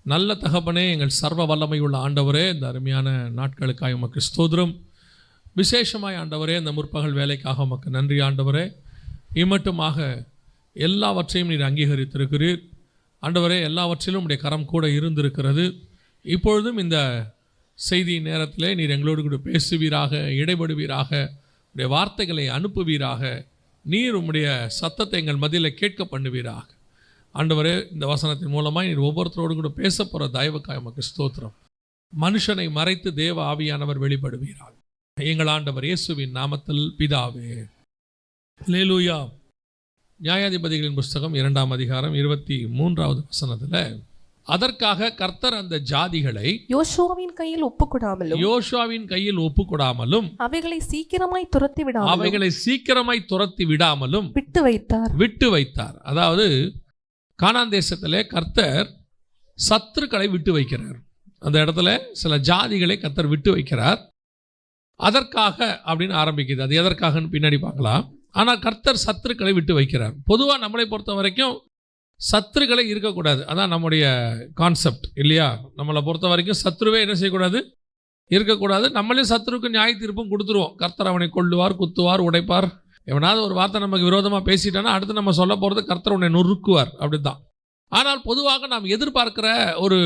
நல்ல தகப்பனே, எங்கள் சர்வ வல்லமை உள்ள ஆண்டவரே, இந்த அருமையான நாட்களுக்காக உமக்கு ஸ்தோத்திரம். விசேஷமாய் ஆண்டவரே, இந்த முற்பகல் வேலைக்காக உமக்கு நன்றி ஆண்டவரே. இம்மட்டுமாக எல்லாவற்றையும் நீர் அங்கீகரித்திருக்கிறீர் ஆண்டவரே. எல்லாவற்றிலும் உடைய கரம் கூட இருந்திருக்கிறது. இப்பொழுதும் இந்த செய்தி நேரத்திலே நீர் எங்களோடு கூட பேசுவீராக, இடைபடுவீராக, உடைய வார்த்தைகளை அனுப்புவீராக. நீர் உம்முடைய சத்தத்தை எங்கள் மத்தியில் கேட்க பண்ணுவீராக ஆண்டவரே. இந்த வசனத்தின் மூலமாக நீர் ஒவ்வொருத்தரோடு கூட பேச போகிற தயவுக்காக உமக்கு ஸ்தோத்திரம். மனுஷனை மறைத்து தேவ ஆவியானவர் வெளிப்படுவீராக. எங்கள் ஆண்டவர் இயேசுவின் நாமத்தில் பிதாவே, அல்லேலூயா. நியாயாதிபதிகளின் புஸ்தகம் 2ஆம் அதிகாரம் 23வது வசனத்தில், அதற்காக கர்த்தர் அந்த ஜாதிகளை யோசுவாவின் கையில் ஒப்புக்கொடாமலும் அவைகளை சீக்கிரமாய் துரத்தி விடாமலும் விட்டு வைத்தார். அதாவது கானான் தேசத்திலே கர்த்தர் சத்துருக்களை விட்டு வைக்கிறார். அந்த இடத்துல சில ஜாதிகளை கர்த்தர் விட்டு வைக்கிறார். அதற்காக அப்படின்னு ஆரம்பிக்குது. அது எதற்காகன்னு பின்னாடி பார்க்கலாம். ஆனால் கர்த்தர் சத்துருக்களை விட்டு வைக்கிறார். பொதுவாக நம்மளை பொறுத்த வரைக்கும் சத்துருக்களை இருக்கக்கூடாது, அதான் நம்முடைய கான்செப்ட் இல்லையா? நம்மளை பொறுத்த வரைக்கும் சத்துருவே என்ன செய்யக்கூடாது, இருக்கக்கூடாது. நம்மளே சத்துருக்கு நியாய தீர்ப்பும் கொடுத்துருவோம். கர்த்தர் அவனை கொல்லுவார், குத்துவார், உடைப்பார். எவனாவது ஒரு வார்த்தை நமக்கு விரோதமாக பேசிட்டானா அடுத்து நம்ம சொல்ல போகிறது கர்த்தர் உன்னை நொறுக்குவார், அப்படி தான். ஆனால் பொதுவாக நாம் எதிர்பார்க்கிற ஒரு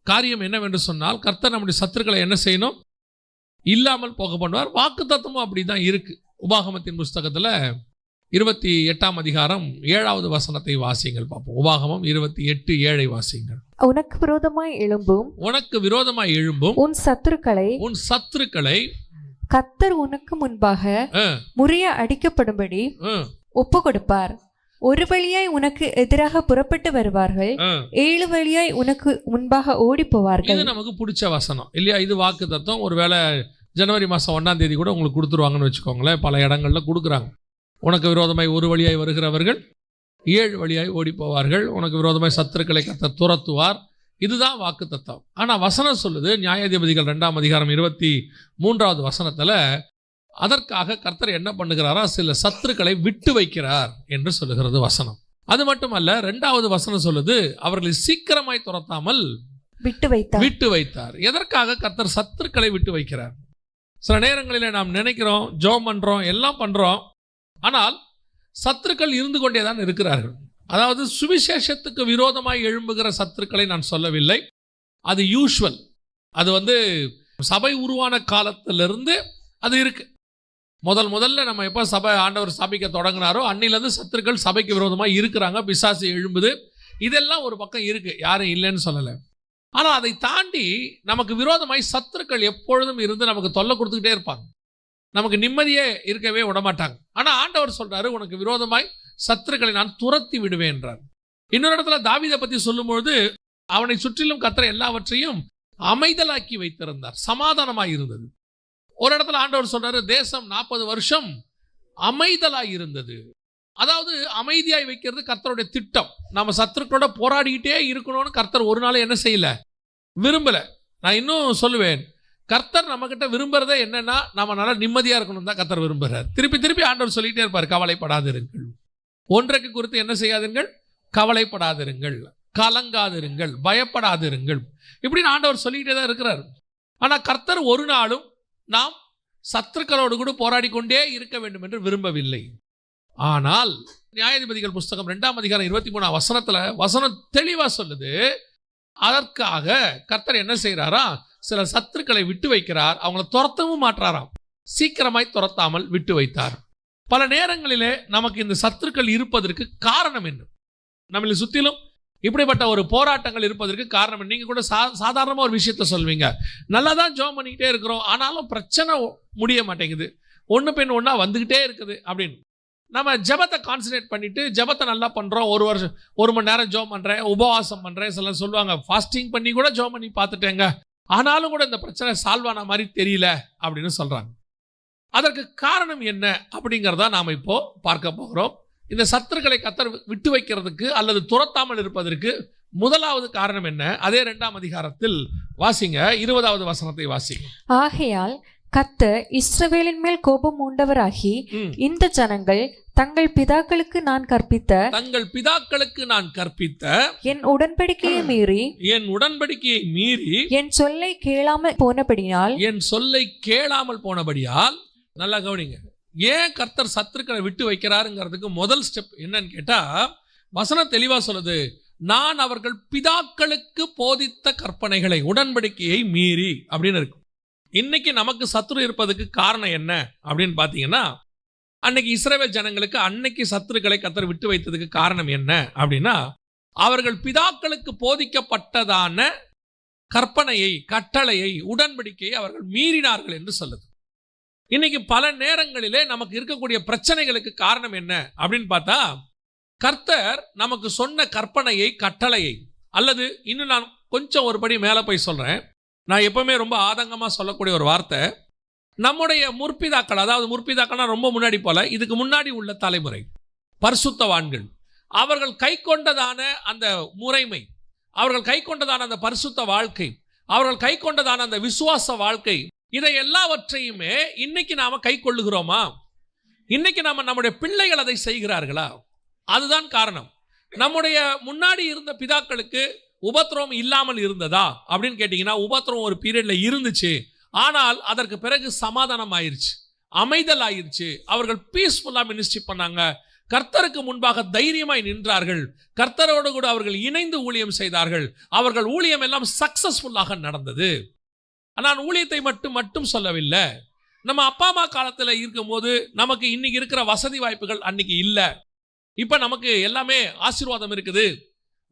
காரியம் என்னவென்று சொன்னால், கர்த்தர் நம்முடைய சத்துருக்களை என்ன செய்யணும், இல்லாமல் போக பண்ணுவார். வாக்கு தத்துவமும் அப்படி தான் இருக்குது. உபாகமத்தின் புஸ்தகத்தில் 28ஆம் அதிகாரம் 7வது வசனத்தை வாசியுங்கள் பார்ப்போம். உபாகமம் 28:7 வாசியுங்கள். உனக்கு விரோதமாய் எழும்பும் உன் சத்துருக்களை கர்த்தர் உனக்கு முன்பாக முறிய அடிக்கப்படும்படி ஒப்பு கொடுப்பார். ஒரு வழியாய் உனக்கு எதிராக புறப்பட்டு வருவார்கள், 7 வழியாய் உனக்கு முன்பாக ஓடி போவார்கள். இது நமக்கு பிடிச்ச வசனம் இல்லையா? இது வாக்கு தத்துவம். ஒருவேளை ஜனவரி மாதம் 1ஆம் தேதி கூட உங்களுக்கு கொடுத்துருவாங்கன்னு வச்சுக்கோங்களேன். பல இடங்களில் கொடுக்குறாங்க. உனக்கு விரோதமாய் ஒரு வழியாய் வருகிறவர்கள் 7 வழியாய் ஓடி போவார்கள், உனக்கு விரோதமாய் சத்துருக்களை கர்த்தர் துரத்துவார். இதுதான் வாக்கு தத்துவம். ஆனால் வசனம் சொல்லுது, நியாயாதிபதிகள் 2ஆம் அதிகாரம் 23வது வசனத்தில், அதற்காக கர்த்தர் என்ன பண்ணுகிறாரா, சில சத்துருக்களை விட்டு வைக்கிறார் என்று சொல்லுகிறது வசனம். அது மட்டுமல்ல, 2வது வசனம் சொல்லுது, அவர்களை சீக்கிரமாய் துரத்தாமல் விட்டு வைத்தார். எதற்காக கர்த்தர் சத்துருக்களை விட்டு வைக்கிறார்? சில நேரங்களில் நாம் நினைக்கிறோம், ஜெபம் பண்றோம், எல்லாம் பண்றோம், ஆனால் சத்துருக்கள் இருந்து கொண்டே தான் இருக்கிறார்கள். அதாவது சுவிசேஷத்துக்கு விரோதமாய் எழும்புகிற சத்துருக்களை நான் சொல்லவில்லை. அது யூஷுவல். அது சபை உருவான காலத்திலிருந்து அது இருக்கு. முதல்ல நம்ம எப்போ சபை ஆண்டவர் சபைக்க தொடங்கினாரோ அன்னிலிருந்து சத்துருக்கள் சபைக்கு விரோதமாக இருக்கிறாங்க. பிசாசு எழும்புது, இதெல்லாம் ஒரு பக்கம் இருக்கு, யாரும் இல்லைன்னு சொல்லலை. ஆனால் அதை தாண்டி நமக்கு விரோதமாய் சத்துருக்கள் எப்பொழுதும் இருந்து நமக்கு தொல்லை கொடுத்துக்கிட்டே இருப்பாங்க. நமக்கு நிம்மதியே இருக்கவே விடமாட்டாங்க. ஆனால் ஆண்டவர் சொல்றாரு, உனக்கு விரோதமாய் சத்துருக்களை நான் துரத்தி விடுவேன் என்றார். இன்னொரு இடத்துல தாவீதை பற்றி சொல்லும்பொழுது, அவனை சுற்றிலும் கர்த்தர் எல்லாவற்றையும் அமைதலாக்கி வைத்திருந்தார், சமாதானமாய் இருந்தது. ஒரு இடத்துல ஆண்டவர் சொல்றாரு, தேசம் 40 வருஷம் அமைதலாய் இருந்தது. அதாவது அமைதியாய் வைக்கிறது கர்த்தருடைய திட்டம். நம்ம சத்துருக்களோட போராடிக்கிட்டே இருக்கணும்னு கர்த்தர் ஒரு நாள் என்ன செய்யல, விரும்பல. நான் இன்னும் சொல்லுவேன், கர்த்தர் நம்ம கிட்ட விரும்புறதே என்னன்னா, நம்ம நல்லா நிம்மதியா இருக்கணும் தான் கர்த்தர் விரும்புகிறார். திருப்பி ஆண்டவர் சொல்லிட்டே இருப்பார், கவலைப்படாதிருங்கள், ஒன்றைக்கு குறித்து என்ன செய்யாதீர்கள், கவலைப்படாதிருங்கள், கலங்காதிருங்கள், பயப்படாதிருங்கள், இப்படின்னு ஆண்டவர் சொல்லிக்கிட்டே தான் இருக்கிறார். ஆனா கர்த்தர் ஒரு நாளும் நாம் சத்துருக்களோடு கூட போராடி கொண்டே இருக்க வேண்டும் என்று விரும்பவில்லை. ஆனால் நியாயாதிபதிகள் புஸ்தகம் 2ஆம் அதிகாரம் 23ஆம் வசனத்துல வசனம் தெளிவா சொல்லுது, அதற்காக கர்த்தர் என்ன செய்யறாரா, சில சத்துருக்களை விட்டு வைக்கிறார். அவங்களை துரத்தவும் மாற்றாராம், சீக்கிரமாய் துரத்தாமல் விட்டு வைத்தார். பல நேரங்களிலே நமக்கு இந்த சத்துருக்கள் இருப்பதற்கு காரணம் என்ன? நம்மளை சுத்திலும் இப்படிப்பட்ட ஒரு போராட்டங்கள் இருப்பதற்கு காரணம். நீங்க கூட சாதாரணமா ஒரு விஷயத்த சொல்வீங்க, நல்லா தான் ஜெபம் பண்ணிக்கிட்டே இருக்கிறோம், ஆனாலும் பிரச்சனை முடிய மாட்டேங்குது, ஒன்று பின் ஒன்றா வந்துக்கிட்டே இருக்குது அப்படின்னு. நம்ம ஜெபத்தை கான்சன்ட்ரேட் பண்ணிட்டு ஜெபத்தை நல்லா பண்றோம், 1 மணி நேரம் ஜெபம் பண்றேன், உபவாசம் பண்றேன், சிலர் சொல்லுவாங்க ஃபாஸ்டிங் பண்ணி கூட ஜெபம் பண்ணி பார்த்துட்டேங்க, ஆனாலும் கூட இந்த பிரச்சனை சால்வ் ஆன மாதிரி தெரியல அப்படின்னு சொல்றாங்க. அதற்கு காரணம் என்ன அப்படிங்கிறதா நாம் இப்போ பார்க்க போகிறோம். இந்த சத்துருக்களை கர்த்தர் விட்டு வைக்கிறதுக்கு அல்லது துரத்தாமல் இருப்பதற்கு முதலாவது காரணம் என்ன? அதே 2ஆம் அதிகாரத்தில் வாசிங்க, 20வது வசனத்தை வாசிங்க. ஆகையால் கர்த்தர் இஸ்ரவேலின் மேல் கோபம் மூண்டவராகி இந்த ஜனங்கள் தங்கள் பிதாக்களுக்கு நான் கற்பித்த என் உடன்படிக்கையை மீறி என் சொல்லை கேளாமல் போனபடியால் நல்லா கவனிங்க. ஏன் கர்த்தர் சத்துருக்களை விட்டு வைக்கிறாருங்கிறதுக்கு முதல் ஸ்டெப் என்னன்னு கேட்டா, வசனம் தெளிவா சொல்லுது, நான் அவர்கள் பிதாக்களுக்கு போதித்த கற்பனைகளை, உடன்படிக்கையை மீறி அப்படின்னு இருக்கு. இன்னைக்கு நமக்கு சத்துரு இருப்பதுக்கு காரணம் என்ன அப்படின்னு பார்த்தீங்கன்னா, அன்னைக்கு இஸ்ரவேல் ஜனங்களுக்கு அன்னைக்கு சத்துருக்களை கர்த்தர் விட்டு வைத்ததுக்கு காரணம் என்ன அப்படின்னா, அவர்கள் பிதாக்களுக்கு போதிக்கப்பட்டதான கற்பனையை, கட்டளையை, உடன்படிக்கையை அவர்கள் மீறினார்கள் என்று சொல்லுது. இன்னைக்கு பல நேரங்களிலே நமக்கு இருக்கக்கூடிய பிரச்சனைகளுக்கு காரணம் என்ன அப்படின்னு பார்த்தா, கர்த்தர் நமக்கு சொன்ன கற்பனையை, கட்டளையை, அல்லது இன்னும் நான் கொஞ்சம் ஒரு படி மேலே போய் சொல்றேன். நான் எப்பவுமே ரொம்ப ஆதங்கமா சொல்லக்கூடிய ஒரு வார்த்தை, நம்முடைய முற்பிதாக்கள், அதாவது முற்பிதாக்கள்னா ரொம்ப முன்னாடி போல, இதுக்கு முன்னாடி உள்ள தலைமுறை பரிசுத்தவான்கள், அவர்கள் கை கொண்டதான அந்த முறைமை, அவர்கள் கை கொண்டதான அந்த பரிசுத்த வாழ்க்கை, அவர்கள் கை கொண்டதான அந்த விசுவாச வாழ்க்கை, இதை எல்லாவற்றையுமே இன்னைக்கு நாம கை கொள்ளுகிறோமா? இன்னைக்கு நாம நம்முடைய பிள்ளைகள் அதை செய்கிறார்களா? அதுதான் காரணம். நம்முடைய முன்னாடி இருந்த பிதாக்களுக்கு உபத்திரவம் இல்லாமல் இருந்ததா அப்படின்னு கேட்டீங்கன்னா, உபத்திரவம் ஒரு பீரியட்ல இருந்துச்சு. ஆனால் அதற்கு பிறகு சமாதானம் ஆயிருச்சு, அமைதல் ஆயிருச்சு. அவர்கள் பீஸ்ஃபுல்லா மினிஸ்ட்ரி பண்ணாங்க, கர்த்தருக்கு முன்பாக தைரியமாய் நின்றார்கள், கர்த்தரோடு கூட அவர்கள் இணைந்து ஊழியம் செய்தார்கள். அவர்கள் ஊழியம் எல்லாம் சக்சஸ்ஃபுல்லாக நடந்தது. நான் ஊழியத்தை மட்டும் சொல்லவில்லை. நம்ம அப்பா அம்மா காலத்தில் இருக்கும்போது நமக்கு இன்னைக்கு இருக்கிற வசதி வாய்ப்புகள் அன்னைக்கு இல்லை. இப்போ நமக்கு எல்லாமே ஆசீர்வாதம் இருக்குது.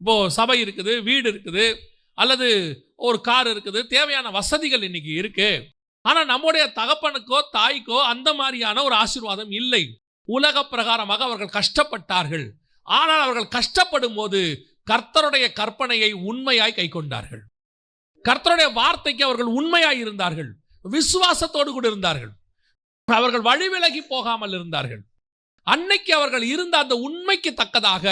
இப்போ சபை இருக்குது, வீடு இருக்குது, அல்லது ஒரு கார் இருக்குது, தேவையான வசதிகள் இன்னைக்கு இருக்கு. ஆனால் நம்முடைய தகப்பனுக்கோ தாய்க்கோ அந்த மாதிரியான ஒரு ஆசீர்வாதம் இல்லை. உலக பிரகாரமாக அவர்கள் கஷ்டப்பட்டார்கள். ஆனால் அவர்கள் கஷ்டப்படும் போது கர்த்தருடைய கற்பனையை உண்மையாய் கை கொண்டார்கள். கர்த்தருடைய வார்த்தைக்கு அவர்கள் உண்மையாய் இருந்தார்கள், விசுவாசத்தோடு கூட இருந்தார்கள். அவர்கள் வழி விலகி போகாமல் இருந்தார்கள். அன்னைக்கு அவர்கள் இருந்த அந்த உண்மைக்கு தக்கதாக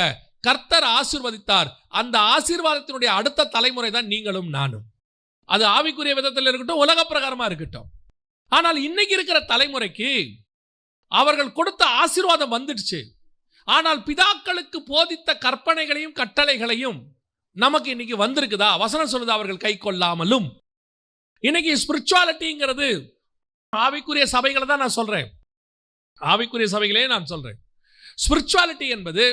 கர்த்தர் ஆசீர்வதித்தார். அந்த ஆசீர்வாதத்தினுடைய அடுத்த தலைமுறை தான் நீங்களும் நானும். அது ஆவிக்குரிய விதத்தில் இருக்கட்டும், உலக பிரகாரமா இருக்கட்டும். ஆனால் இன்னைக்கு இருக்கிற தலைமுறைக்கு அவர்கள் கொடுத்த ஆசீர்வாதம் வந்துடுச்சு. ஆனால் பிதாக்களுக்கு போதித்த கற்பனைகளையும் கட்டளைகளையும் நமக்கு இன்னைக்கு வந்திருக்குதா? வசனம் சொல்லுது, அவர்கள் கை கொள்ளாமலும். இன்னைக்கு ஸ்பிரிச்சுவாலிட்டிங்கிறது ஆவிக்குரிய சபைகளை தான் நான் சொல்றேன், ஆவிக்குரிய சபைகளே நான் சொல்றேன். ஸ்பிரிச்சுவாலிட்டி என்பது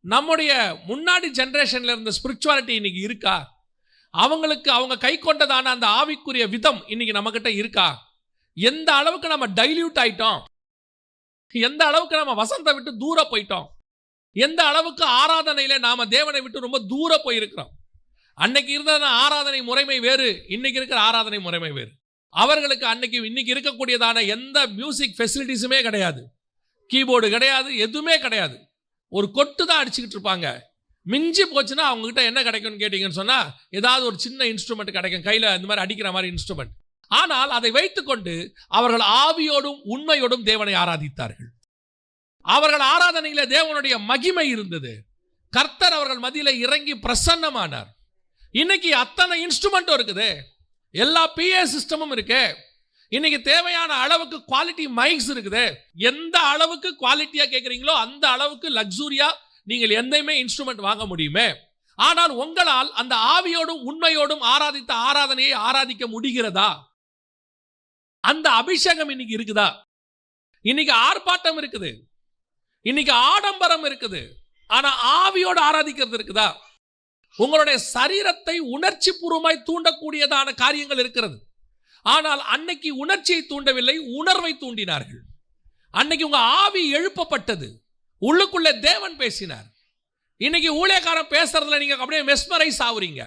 நம்முடைய முன்னாடி ஜெனரேஷன்ல இருந்த ஸ்பிரிச்சுவாலிட்டி இன்னைக்கு இருக்கா? அவங்களுக்கு அவங்க கை கொண்டதான அந்த ஆவிக்குரிய விதம் இன்னைக்கு நம்ம கிட்ட இருக்கா? எந்த அளவுக்கு நம்ம டைல்யூட் ஆயிட்டோம், எந்த அளவுக்கு நம்ம வசனத்தை விட்டு தூர போயிட்டோம், எந்த அளவுக்கு ஆராதனையில நாம தேவனை விட்டு ரொம்ப தூர போயிருக்கிறோம். அன்னைக்கு இருந்த ஆராதனை முறைமை வேறு, இன்னைக்கு இருக்கிற ஆராதனை முறைமை வேறு. அவர்களுக்கு அன்னைக்கு இன்னைக்கு இருக்கக்கூடியதான எந்த மியூசிக் ஃபெசிலிட்டிஸுமே கிடையாது, கீபோர்டு கிடையாது, எதுவுமே கிடையாது. ஒரு கொட்டு தான் அடிச்சுக்கிட்டு இருப்பாங்க. மிஞ்சி போச்சுன்னா அவங்க கிட்ட என்ன கிடைக்கும்னு கேட்டீங்கன்னு சொன்னா, ஏதாவது ஒரு சின்ன இன்ஸ்ட்ருமெண்ட் கிடைக்கும், கையில இந்த மாதிரி அடிக்கிற மாதிரி இன்ஸ்ட்ருமெண்ட். ஆனால் அதை வைத்துக்கொண்டு அவர்கள் ஆவியோடும் உண்மையோடும் தேவனை ஆராதித்தார்கள். அவர்கள் ஆராதனையில தேவனுடைய மகிமை இருந்தது. கர்த்தர் அவர்கள் மத்தியில இறங்கி பிரசன்னமானார். இன்னைக்கு அத்தனை இன்ஸ்ட்ருமெண்ட்டும் இருக்குது, எல்லா PA சிஸ்டமும் இருக்கு. இன்னைக்கு தேவையான அளவுக்கு குவாலிட்டி மைக்ஸ் இருக்குது. எந்த அளவுக்கு குவாலிட்டியா கேட்குறீங்களோ அந்த அளவுக்கு லக்ஸூரியா நீங்கள் எந்தையுமே இன்ஸ்ட்ருமெண்ட் வாங்க முடியுமே. ஆனால் உங்களால் அந்த ஆவியோடும் உண்மையோடும் ஆராதித்த ஆராதனையை ஆராதிக்க முடிகிறதா? அந்த அபிஷேகம் இன்னைக்கு இருக்குதா? இன்னைக்கு ஆர்ப்பாட்டம் இருக்குது, இன்னைக்கு ஆடம்பரம் இருக்குது, ஆனா ஆவியோடு ஆராதிக்கிறது இருக்குதா? உங்களுடைய சரீரத்தை உணர்ச்சி பூர்வமாய் தூண்டக்கூடியதான காரியங்கள் இருக்கிறது. ஆனால் அன்னைக்கு உணர்ச்சியை தூண்டவில்லை, உணர்வை தூண்டினார்கள். அன்னைக்கு உங்க ஆவி எழுப்பப்பட்டது, உள்ளுக்குள்ளே தேவன் பேசினார். இன்னைக்கு ஊழியக்காரன் பேசுறதுல நீங்க அப்படியே மெஸ்மரைஸ் ஆகுறீங்க.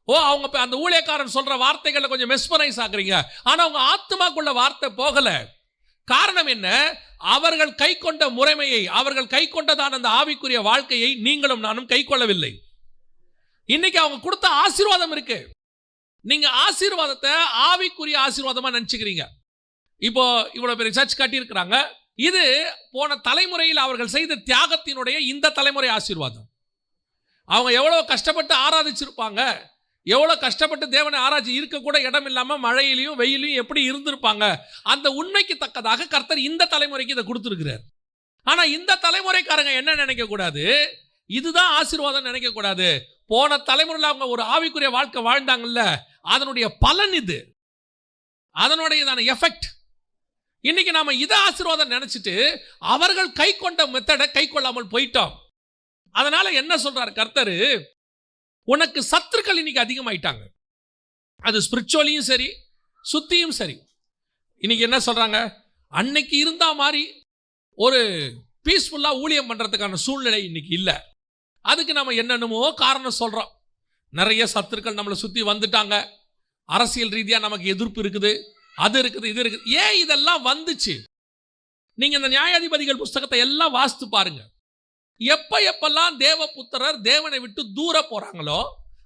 அவங்க அந்த ஊழியக்காரன் சொல்ற வார்த்தைகளை கொஞ்சம் மெஸ்மரைஸ் ஆகுறீங்க, ஆனா உங்க ஆத்மாக்குள்ள வார்த்தை போகல. காரணம் என்ன? அவர்கள் கை கொண்ட முறைமையை, அவர்கள் கை கொண்டதான அந்த ஆவிக்குரிய வாழ்க்கையை நீங்களும் நானும் கை கொள்ளவில்லை. இன்னைக்கு அவங்க கொடுத்த ஆசீர்வாதம் இருக்கு, நீங்க ஆசீர்வாதத்தை ஆவிக்குரிய ஆசீர்வாதமா நினைச்சுக்கிறீங்க. இப்போ இவ்வளவு பெரிய சர்ச் கட்டி இருக்கிறாங்க, இது போன தலைமுறையில் அவர்கள் செய்த தியாகத்தினுடைய இந்த தலைமுறை ஆசீர்வாதம். அவங்க எவ்வளவு கஷ்டப்பட்டு ஆராதிச்சிருப்பாங்க, எவ்வளோ கஷ்டப்பட்டு தேவனை ஆராய்ச்சி இருக்க கூட இடம் இல்லாமல் மழையிலையும் வெயிலையும் எப்படி இருந்திருப்பாங்க. அந்த உண்மைக்கு தக்கதாக கர்த்தர் இந்த தலைமுறைக்கு இதை கொடுத்துருக்கிறார். ஆனால் இந்த தலைமுறைக்காரங்க என்ன நினைக்கக்கூடாது, இதுதான் ஆசீர்வாதம் நினைக்கக்கூடாது. போன தலைமுறையில் அவங்க ஒரு ஆவிக்குரிய வாழ்க்கை வாழ்ந்தாங்கல்ல, அதனுடைய பலன் இது, அதனுடையதான எஃபெக்ட். இன்னைக்கு நாம இதை ஆசீர்வாதம் நினைச்சிட்டு அவர்கள் கை கொண்ட மெத்தடை கை கொள்ளாமல் போயிட்டோம். அதனால என்ன சொல்றாரு கர்த்தர், உனக்கு சத்துருக்கள் இன்னைக்கு அதிகமாயிட்டாங்க. அது ஸ்பிரிச்சுவலியும் சரி, சுத்தியும் சரி. இன்னைக்கு என்ன சொல்றாங்க, அன்னைக்கு இருந்தா மாதிரி ஒரு பீஸ்ஃபுல்லா ஊழியம் பண்றதுக்கான சூழ்நிலை இன்னைக்கு இல்லை. அதுக்கு நம்ம என்னென்னமோ காரணம் சொல்றோம். நிறைய சத்துருக்கள் நம்மளை சுத்தி வந்துட்டாங்க, அரசியல் ரீதியா நமக்கு எதிர்ப்பு இருக்குது, அது இருக்குது, இது இருக்குது. ஏன் இதெல்லாம் வந்துச்சு? நீங்க இந்த நியாயாதிபதிகள் புஸ்தகத்தை எல்லாம் வாசித்து பாருங்க. எப்பெல்லாம் தேவபுத்திரர் தேவனை விட்டு தூர போறாங்களோ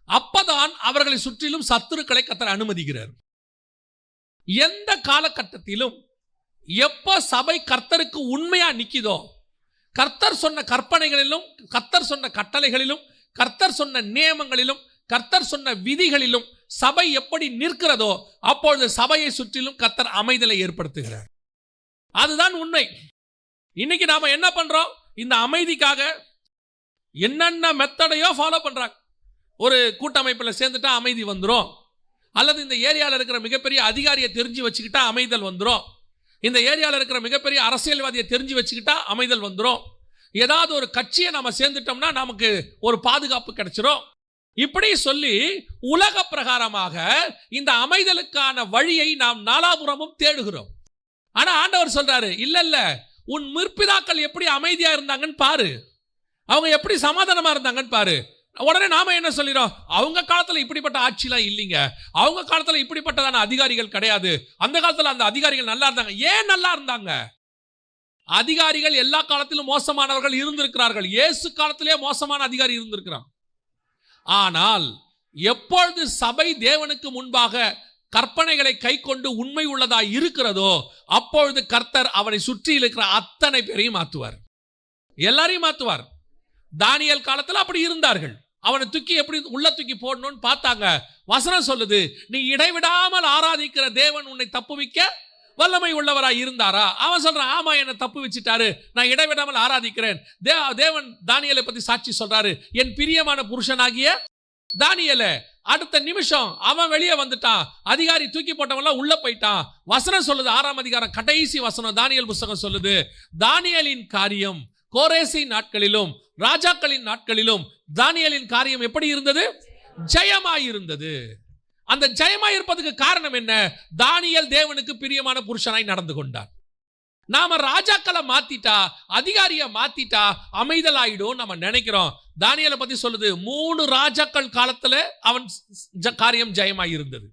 அப்பதான் அவர்களை சுற்றிலும் சத்துருக்களை கர்த்தர் அனுமதிக்கிறார். எந்த காலகட்டத்திலும் எப்ப சபை கர்த்தருக்கு உண்மையா நிக்குதோ, கர்த்தர் சொன்ன கற்பனைகளிலும், கர்த்தர் சொன்ன கட்டளைகளிலும், கர்த்தர் சொன்ன நியமங்களிலும், கர்த்தர் சொன்ன விதிகளிலும் சபை எப்படி நிற்கிறதோ அப்பொழுது சபையை சுற்றிலும் கர்த்தர் அமைதலை ஏற்படுத்துகிறார். அதுதான் உண்மை. இன்னைக்கு நாம என்ன பண்றோம், இந்த அமைதிக்காக என்னென்ன மெத்தடையோ ஃபாலோ பண்றாங்க. ஒரு கூட்டமைப்பில் சேர்ந்துட்டா அமைதி வந்துடும், அல்லது இந்த ஏரியாவில் இருக்கிற மிகப்பெரிய அதிகாரியை தெரிஞ்சு வச்சுக்கிட்டா அமைதல் வந்துடும், இந்த ஏரியாவில் இருக்கிற மிகப்பெரிய அரசியல்வாதியை தெரிஞ்சு வச்சுக்கிட்டா அமைதல் வந்துடும், ஏதாவது ஒரு கட்சியை நம்ம சேர்ந்துட்டோம்னா நமக்கு ஒரு பாதுகாப்பு கிடைச்சிரும். இப்படி சொல்லி உலக பிரகாரமாக இந்த அமைதலுக்கான வழியை நாம் நாலாபுரமும் தேடுகிறோம். ஆனா ஆண்டவர் சொல்றாரு, இல்ல இல்ல, உன் முற்பிதாக்கள் எப்படி அமைதியா இருந்தாங்கன்னு பாரு, அவங்க எப்படி சமாதானமா இருந்தாங்கன்னு பாரு. உடனே நாம என்ன சொல்லிடும், அவங்க காலத்துல இப்படிப்பட்ட ஆட்சிலாம் இல்லைங்க, அவங்க காலத்துல இப்படிப்பட்டதான அதிகாரிகள் கிடையாது, அந்த காலத்துல அந்த அதிகாரிகள் நல்லா இருந்தாங்க. ஏன் நல்லா இருந்தாங்க? அதிகாரிகள் எல்லா காலத்திலும் மோசமானவர்கள் இருந்திருக்கிறார்கள். இயேசு காலத்திலே மோசமான அதிகாரி இருந்திருக்கிறான். ஆனால் எப்பொழுது சபை தேவனுக்கு முன்பாக கற்பனைகளை கை கொண்டு உண்மை உள்ளதாய் இருக்கிறதோ அப்பொழுது கர்த்தர் அவனை சுற்றி இருக்கிற அத்தனை பேரையும் மாற்றுவார், எல்லாரையும் மாற்றுவார். தானியேல் காலத்தில் அப்படி இருந்தார்கள். அவனை தூக்கி எப்படி உள்ள தூக்கி போடணும்னு பார்த்தாங்க. வசனம் சொல்லுது, நீ இடைவிடாமல் ஆராதிக்கிற தேவன் உன்னை தப்புவிக்க வல்லமை உள்ளவராய் இருந்தாரா? அவன் சொல்றான், ஆமா, என்னை தப்பு வச்சுட்டாரு, நான் இடைவிடாமல் ஆராதிக்கிறேன். தேவன் தானியேலை பத்தி சாட்சி சொல்றாரு, என் பிரியமான புருஷனாகிய தானியேலே. அடுத்த நிமிஷம் அவன் வெளியே வந்துட்டான், அதிகாரி தூக்கி போட்டவன் உள்ள போயிட்டான். வசனம் சொல்லுது, 6ஆம் அதிகாரம் கடைசி வசனம் தானியேல் புஸ்தகம் சொல்லுது, தானியேலின் காரியம் கோரேசின் நாட்களிலும் ராஜாக்களின் நாட்களிலும் தானியேலின் காரியம் எப்படி இருந்தது? ஜெயமாய் இருந்தது. அந்த ஜெயமாய் இருப்பதுக்கு காரணம் என்ன? தானியேல் தேவனுக்கு பிரியமான புருஷனாய் நடந்து கொண்டார். நாம ராஜாக்களை மாத்திட்டா, அதிகாரியை மாத்திட்டா அமைதலாயிடும் நம்ம நினைக்கிறோம். தானியேலை பத்தி சொல்லுது, 3 ராஜாக்கள் காலத்துல அவன் காரியம் ஜெயமாய் இருந்தது.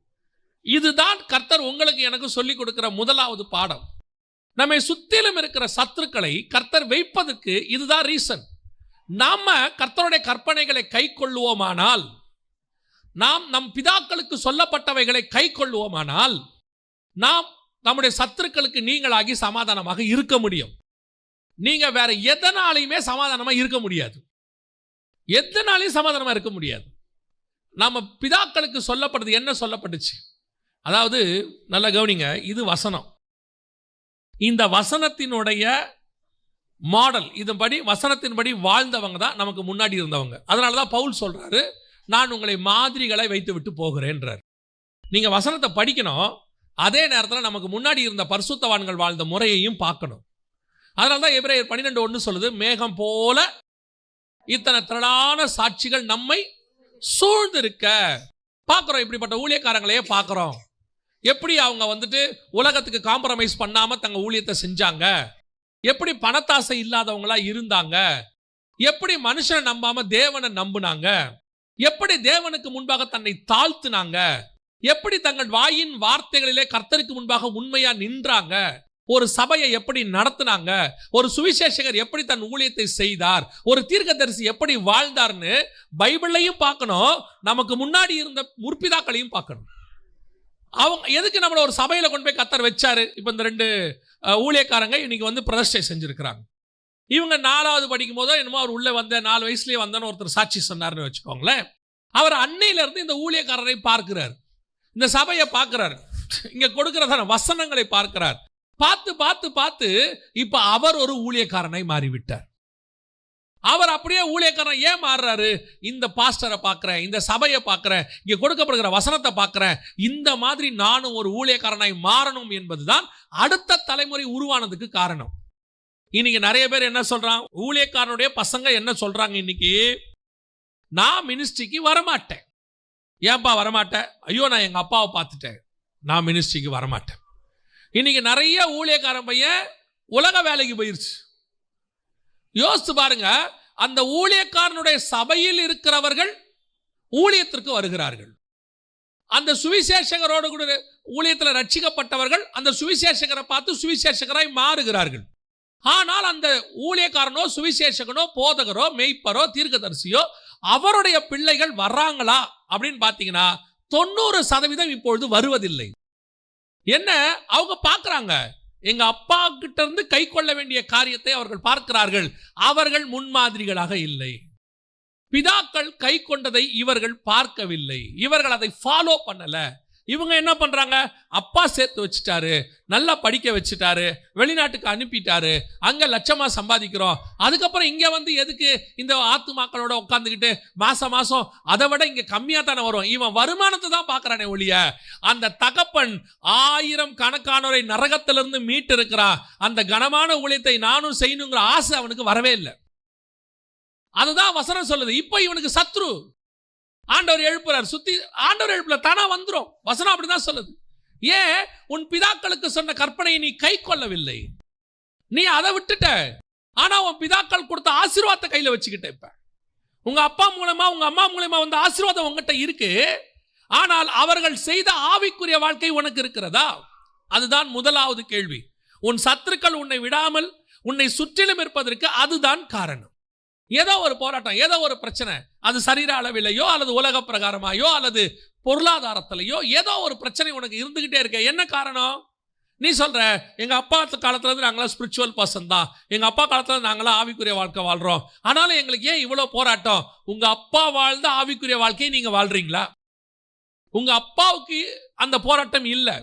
இதுதான் கர்த்தர் உங்களுக்கு எனக்கு சொல்லிக் கொடுக்கிற முதலாவது பாடம். நம்மை சுத்திலும் இருக்கிற சத்துருக்களை கர்த்தர் வைப்பதற்கு இதுதான் ரீசன். நாம கர்த்தருடைய கற்பனைகளை கை கொள்ளுவோமானால், நாம் நம் பிதாக்களுக்கு சொல்லப்பட்டவைகளை கை கொள்ளுவோமானால், நாம் நம்முடைய சத்துருக்களுக்கு நீங்களாகி சமாதானமாக இருக்க முடியும். நீங்க வேற எதனாலையுமே சமாதானமா இருக்க முடியாது, எதனாலையும் சமாதானமா இருக்க முடியாது. நம்ம பிதாக்களுக்கு சொல்லப்படுது, என்ன சொல்லப்பட்டுச்சு? அதாவது நல்ல கவனிங்க, இது வசனம். இந்த வசனத்தினுடைய மாடல், இதன்படி வசனத்தின்படி வாழ்ந்தவங்க தான் நமக்கு முன்னாடி இருந்தவங்க. அதனாலதான் பவுல் சொல்றாரு, நான் உங்களை மாதிரிகளை வைத்து விட்டு போகிறேன்றார். நீங்க வசனத்தை படிக்கணும், அதே நேரத்தில் நமக்கு முன்னாடி இருந்த பரிசுத்தவான்கள் வாழ்ந்த முறையையும் பார்க்கணும். அதனால்தான் எபிரேயர் 12:1 சொல்லுது, மேகம் போல இத்தனை திரளான சாட்சிகள் நம்மை சூழ்ந்திருக்க. பார்க்கிறோம், இப்படிப்பட்ட ஊழியக்காரங்களையே பார்க்கிறோம். எப்படி அவங்க வந்துட்டு உலகத்துக்கு காம்ப்ரமைஸ் பண்ணாம தங்க ஊழியத்தை செஞ்சாங்க, எப்படி பணத்தாசை இல்லாதவங்களா இருந்தாங்க, எப்படி மனுஷனை நம்பாம தேவனை நம்புனாங்க, எப்படி தேவனுக்கு முன்பாக தன்னை தாழ்த்தினாங்க, எப்படி தங்கள் வாயின் வார்த்தைகளிலே கர்த்தருக்கு முன்பாக உண்மையா நின்றாங்க, ஒரு சபையை எப்படி நடத்தினாங்க, ஒரு சுவிசேஷகர் எப்படி தன் ஊழியத்தை செய்தார், ஒரு தீர்க்கதரிசி எப்படி வாழ்ந்தார்னு பைபிளையும் பார்க்கணும், நமக்கு முன்னாடி இருந்த முற்பிதாக்களையும் பார்க்கணும். அவங்க எதுக்கு நம்மள ஒரு சபையில கொண்டு போய் கர்த்தர் வச்சாரு? இப்ப இந்த 2 ஊழியக்காரங்க இன்னைக்கு வந்து பிரதிஷ்டை செஞ்சிருக்கிறாங்க. இவங்க 4வது படிக்கும் போதோ என்னமோ அவர் உள்ள வந்த 4 வயசுலயே வந்தோன்னு ஒருத்தர் சாட்சி சொன்னார்னு வச்சுக்கோங்களேன். அவர் அன்னையில இருந்து இந்த ஊழியக்காரரை பார்க்கிறார், இந்த சபையை பார்க்கிறார், இங்க கொடுக்கிறதான வசனங்களை பார்க்கிறார். பார்த்து பார்த்து பார்த்து இப்ப அவர் ஒரு ஊழியக்காரனை மாறிவிட்டார். அவர் அப்படியே ஊழியக்காரன் ஏன் மாறுறாரு? இந்த பாஸ்டரை பார்க்கிறேன், இந்த சபையை பார்க்கிறேன், இங்க கொடுக்கப்படுகிற வசனத்தை பார்க்கிறேன், இந்த மாதிரி நானும் ஒரு ஊழியக்காரனாய் மாறணும் என்பதுதான் அடுத்த தலைமுறை உருவானதுக்கு காரணம். இன்னைக்கு நிறைய பேர் என்ன சொல்றாங்க, ஊழியக்காரனுடைய பசங்க என்ன சொல்றாங்க, இன்னைக்கு நான் மினிஸ்ட்ரிக்கு வரமாட்டேன். ஏன்பா வரமாட்டேன்? ஐயோ நான் எங்க அப்பாவை பார்த்துட்டேன், நான் மினிஸ்ட்ரிக்கு வரமாட்டேன். இன்னைக்கு நிறைய ஊழியக்காரன் பையன் உலக வேலைக்கு போயிருச்சு. யோசித்து பாருங்க, அந்த ஊழியக்காரனுடைய சபையில் இருக்கிறவர்கள் ஊழியத்திற்கு வருகிறார்கள். அந்த சுவிசேஷகரோடு கூட ஊழியத்தில் ரட்சிக்கப்பட்டவர்கள் அந்த சுவிசேஷகரை பார்த்து சுவிசேஷகராய் மாறுகிறார்கள். ஆனால் அந்த ஊழியக்காரனோ சுவிசேஷகனோ போதகரோ மெய்ப்பரோ தீர்க்கதரிசியோ அவருடைய பிள்ளைகள் வர்றாங்களா அப்படின்னு பார்த்தீங்கன்னா 90% இப்பொழுது வருவதில்லை. என்ன அவங்க பார்க்குறாங்க, எங்க அப்பா கிட்ட இருந்து கை கொள்ள வேண்டிய காரியத்தை அவர்கள் பார்க்கிறார்கள். அவர்கள் முன்மாதிரிகளாக இல்லை. பிதாக்கள் கை கொண்டதை இவர்கள் பார்க்கவில்லை, இவர்கள் அதை ஃபாலோ பண்ணல. இவங்க என்ன பண்றாங்க, அப்பா சேர்த்து வச்சுட்டாரு, நல்லா படிக்க வச்சுட்டாரு, வெளிநாட்டுக்கு அனுப்பிட்டாரு, அங்க லட்சமா சம்பாதிக்கிறோம், அதுக்கப்புறம் இங்க வந்து எதுக்கு இந்த ஆத்துமாக்களோட உட்காந்துக்கிட்டு மாசம் மாசம் அதை விட இங்க கம்மியா தானே வரும். இவன் வருமானத்தை தான் பார்க்கறானே ஒழிய அந்த தகப்பன் 1000 கணக்கானோரை நரகத்திலிருந்து மீட்டு இருக்கிறான், அந்த கனமான ஊழியத்தை நானும் செய்யணுங்கிற ஆசை அவனுக்கு வரவே இல்லை. அதுதான் வசனம் சொல்லுது. இப்போ இவனுக்கு சத்ரு. ஆண்டவர் எழுப்புறார், சுத்தி ஆண்டவர் எழுப்புல தானா வந்துரும். வசனம் அப்படிதான் சொல்லுது. ஏன்? உன் பிதாக்களுக்கு சொன்ன கற்பனையை நீ கை கொள்ளவில்லை, நீ அதை விட்டுட்ட. ஆனா உன் பிதாக்கள் கொடுத்த ஆசீர்வாதத்தை கையில வச்சுக்கிட்ட. இப்ப உங்க அப்பா மூலமா உங்க அம்மா மூலமா வந்த ஆசீர்வாதம் உங்ககிட்ட இருக்கு. ஆனால் அவர்கள் செய்த ஆவிக்குரிய வாழ்க்கை உனக்கு இருக்கிறதா? அதுதான் முதலாவது கேள்வி. உன் சத்துருக்கள் உன்னை விடாமல் உன்னை சுற்றிலும் இருப்பதற்கு அதுதான் காரணம். ஏதோ ஒரு போராட்டம், ஏதோ ஒரு பிரச்சனை, அது சரீர அளவிலையோ அல்லது உலக பிரகாரமாயோ அல்லது பொருளாதாரத்திலையோ ஏதோ ஒரு பிரச்சனை உனக்கு இருந்துகிட்டே இருக்க. என்ன காரணம்? நீ சொல்ற, எங்க அப்பா காலத்துல இருந்து நாங்களாம் ஸ்பிரிச்சுவல் பர்சன் தான், எங்க அப்பா காலத்துல நாங்களாம் ஆவிக்குரிய வாழ்க்கை வாழ்றோம், ஆனாலும் எங்களுக்கு ஏன் இவ்வளவு போராட்டம்? உங்க அப்பா வாழ்ந்த ஆவிக்குரிய வாழ்க்கையை நீங்க வாழ்றீங்களா? உங்க அப்பாவுக்கு அந்த போராட்டம் இல்லை.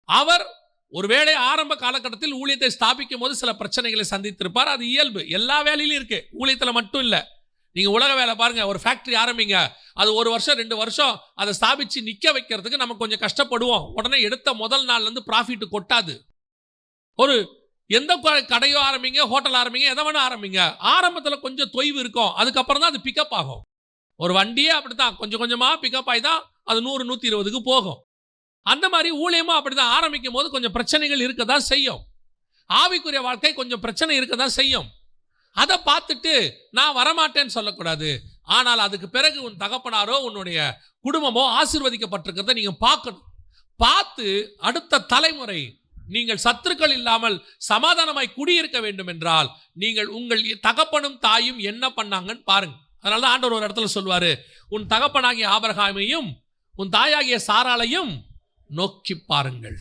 அவர் ஒருவேளை ஆரம்ப காலகட்டத்தில் ஊழியத்தை ஸ்தாபிக்கும் போது சில பிரச்சனைகளை சந்தித்திருப்பார். அது இயல்பு, எல்லா வேலையிலும் இருக்கு, ஊழியத்தில் மட்டும் இல்லை. நீங்க உலக வேலை பாருங்க, ஒரு ஃபேக்டரி ஆரம்பிங்க, அது 1 வருஷம் 2 வருஷம் அதை ஸ்தாபிச்சு நிக்க வைக்கிறதுக்கு நம்ம கொஞ்சம் கஷ்டப்படுவோம். உடனே எடுத்த முதல் நாள்ல இருந்து ப்ராஃபிட் கொட்டாது. ஒரு எந்த கடையோ ஆரம்பிங்க, ஹோட்டல் ஆரம்பிங்க, எதை வேணா ஆரம்பிங்க, ஆரம்பத்தில் கொஞ்சம் தொய்வு இருக்கும், அதுக்கப்புறம் தான் அது பிக்கப் ஆகும். ஒரு வண்டியே அப்படித்தான், கொஞ்சம் கொஞ்சமா பிக்கப் ஆகி தான் அது 100 120க்கு போகும். அந்த மாதிரி ஊழியமும் அப்படிதான். ஆரம்பிக்கும் போது கொஞ்சம் பிரச்சனைகள் இருக்கதான் செய்யும், ஆவிக்குரிய வாழ்க்கை கொஞ்சம் பிரச்சனை இருக்கதான் செய்யும். அதை பார்த்துட்டு நான் வரமாட்டேன்னு சொல்லக்கூடாது. ஆனால் அதுக்கு பிறகு உன் தகப்பனாரோ உன்னுடைய குடும்பமோ ஆசீர்வதிக்கப்பட்டிருக்கிறத நீங்க பார்க்கணும். பார்த்து அடுத்த தலைமுறை நீங்கள் சத்துருக்கள் இல்லாமல் சமாதானமாய் குடியிருக்க வேண்டும் என்றால் நீங்கள் உங்கள் தகப்பனும் தாயும் என்ன பண்ணாங்கன்னு பாருங்க. அதனால ஆண்டவர் ஒரு இடத்துல சொல்வாரு, உன் தகப்பனாகிய ஆபிரகாமையும் உன் தாயாகிய சாராளையும் நோக்கி பாருங்கள்.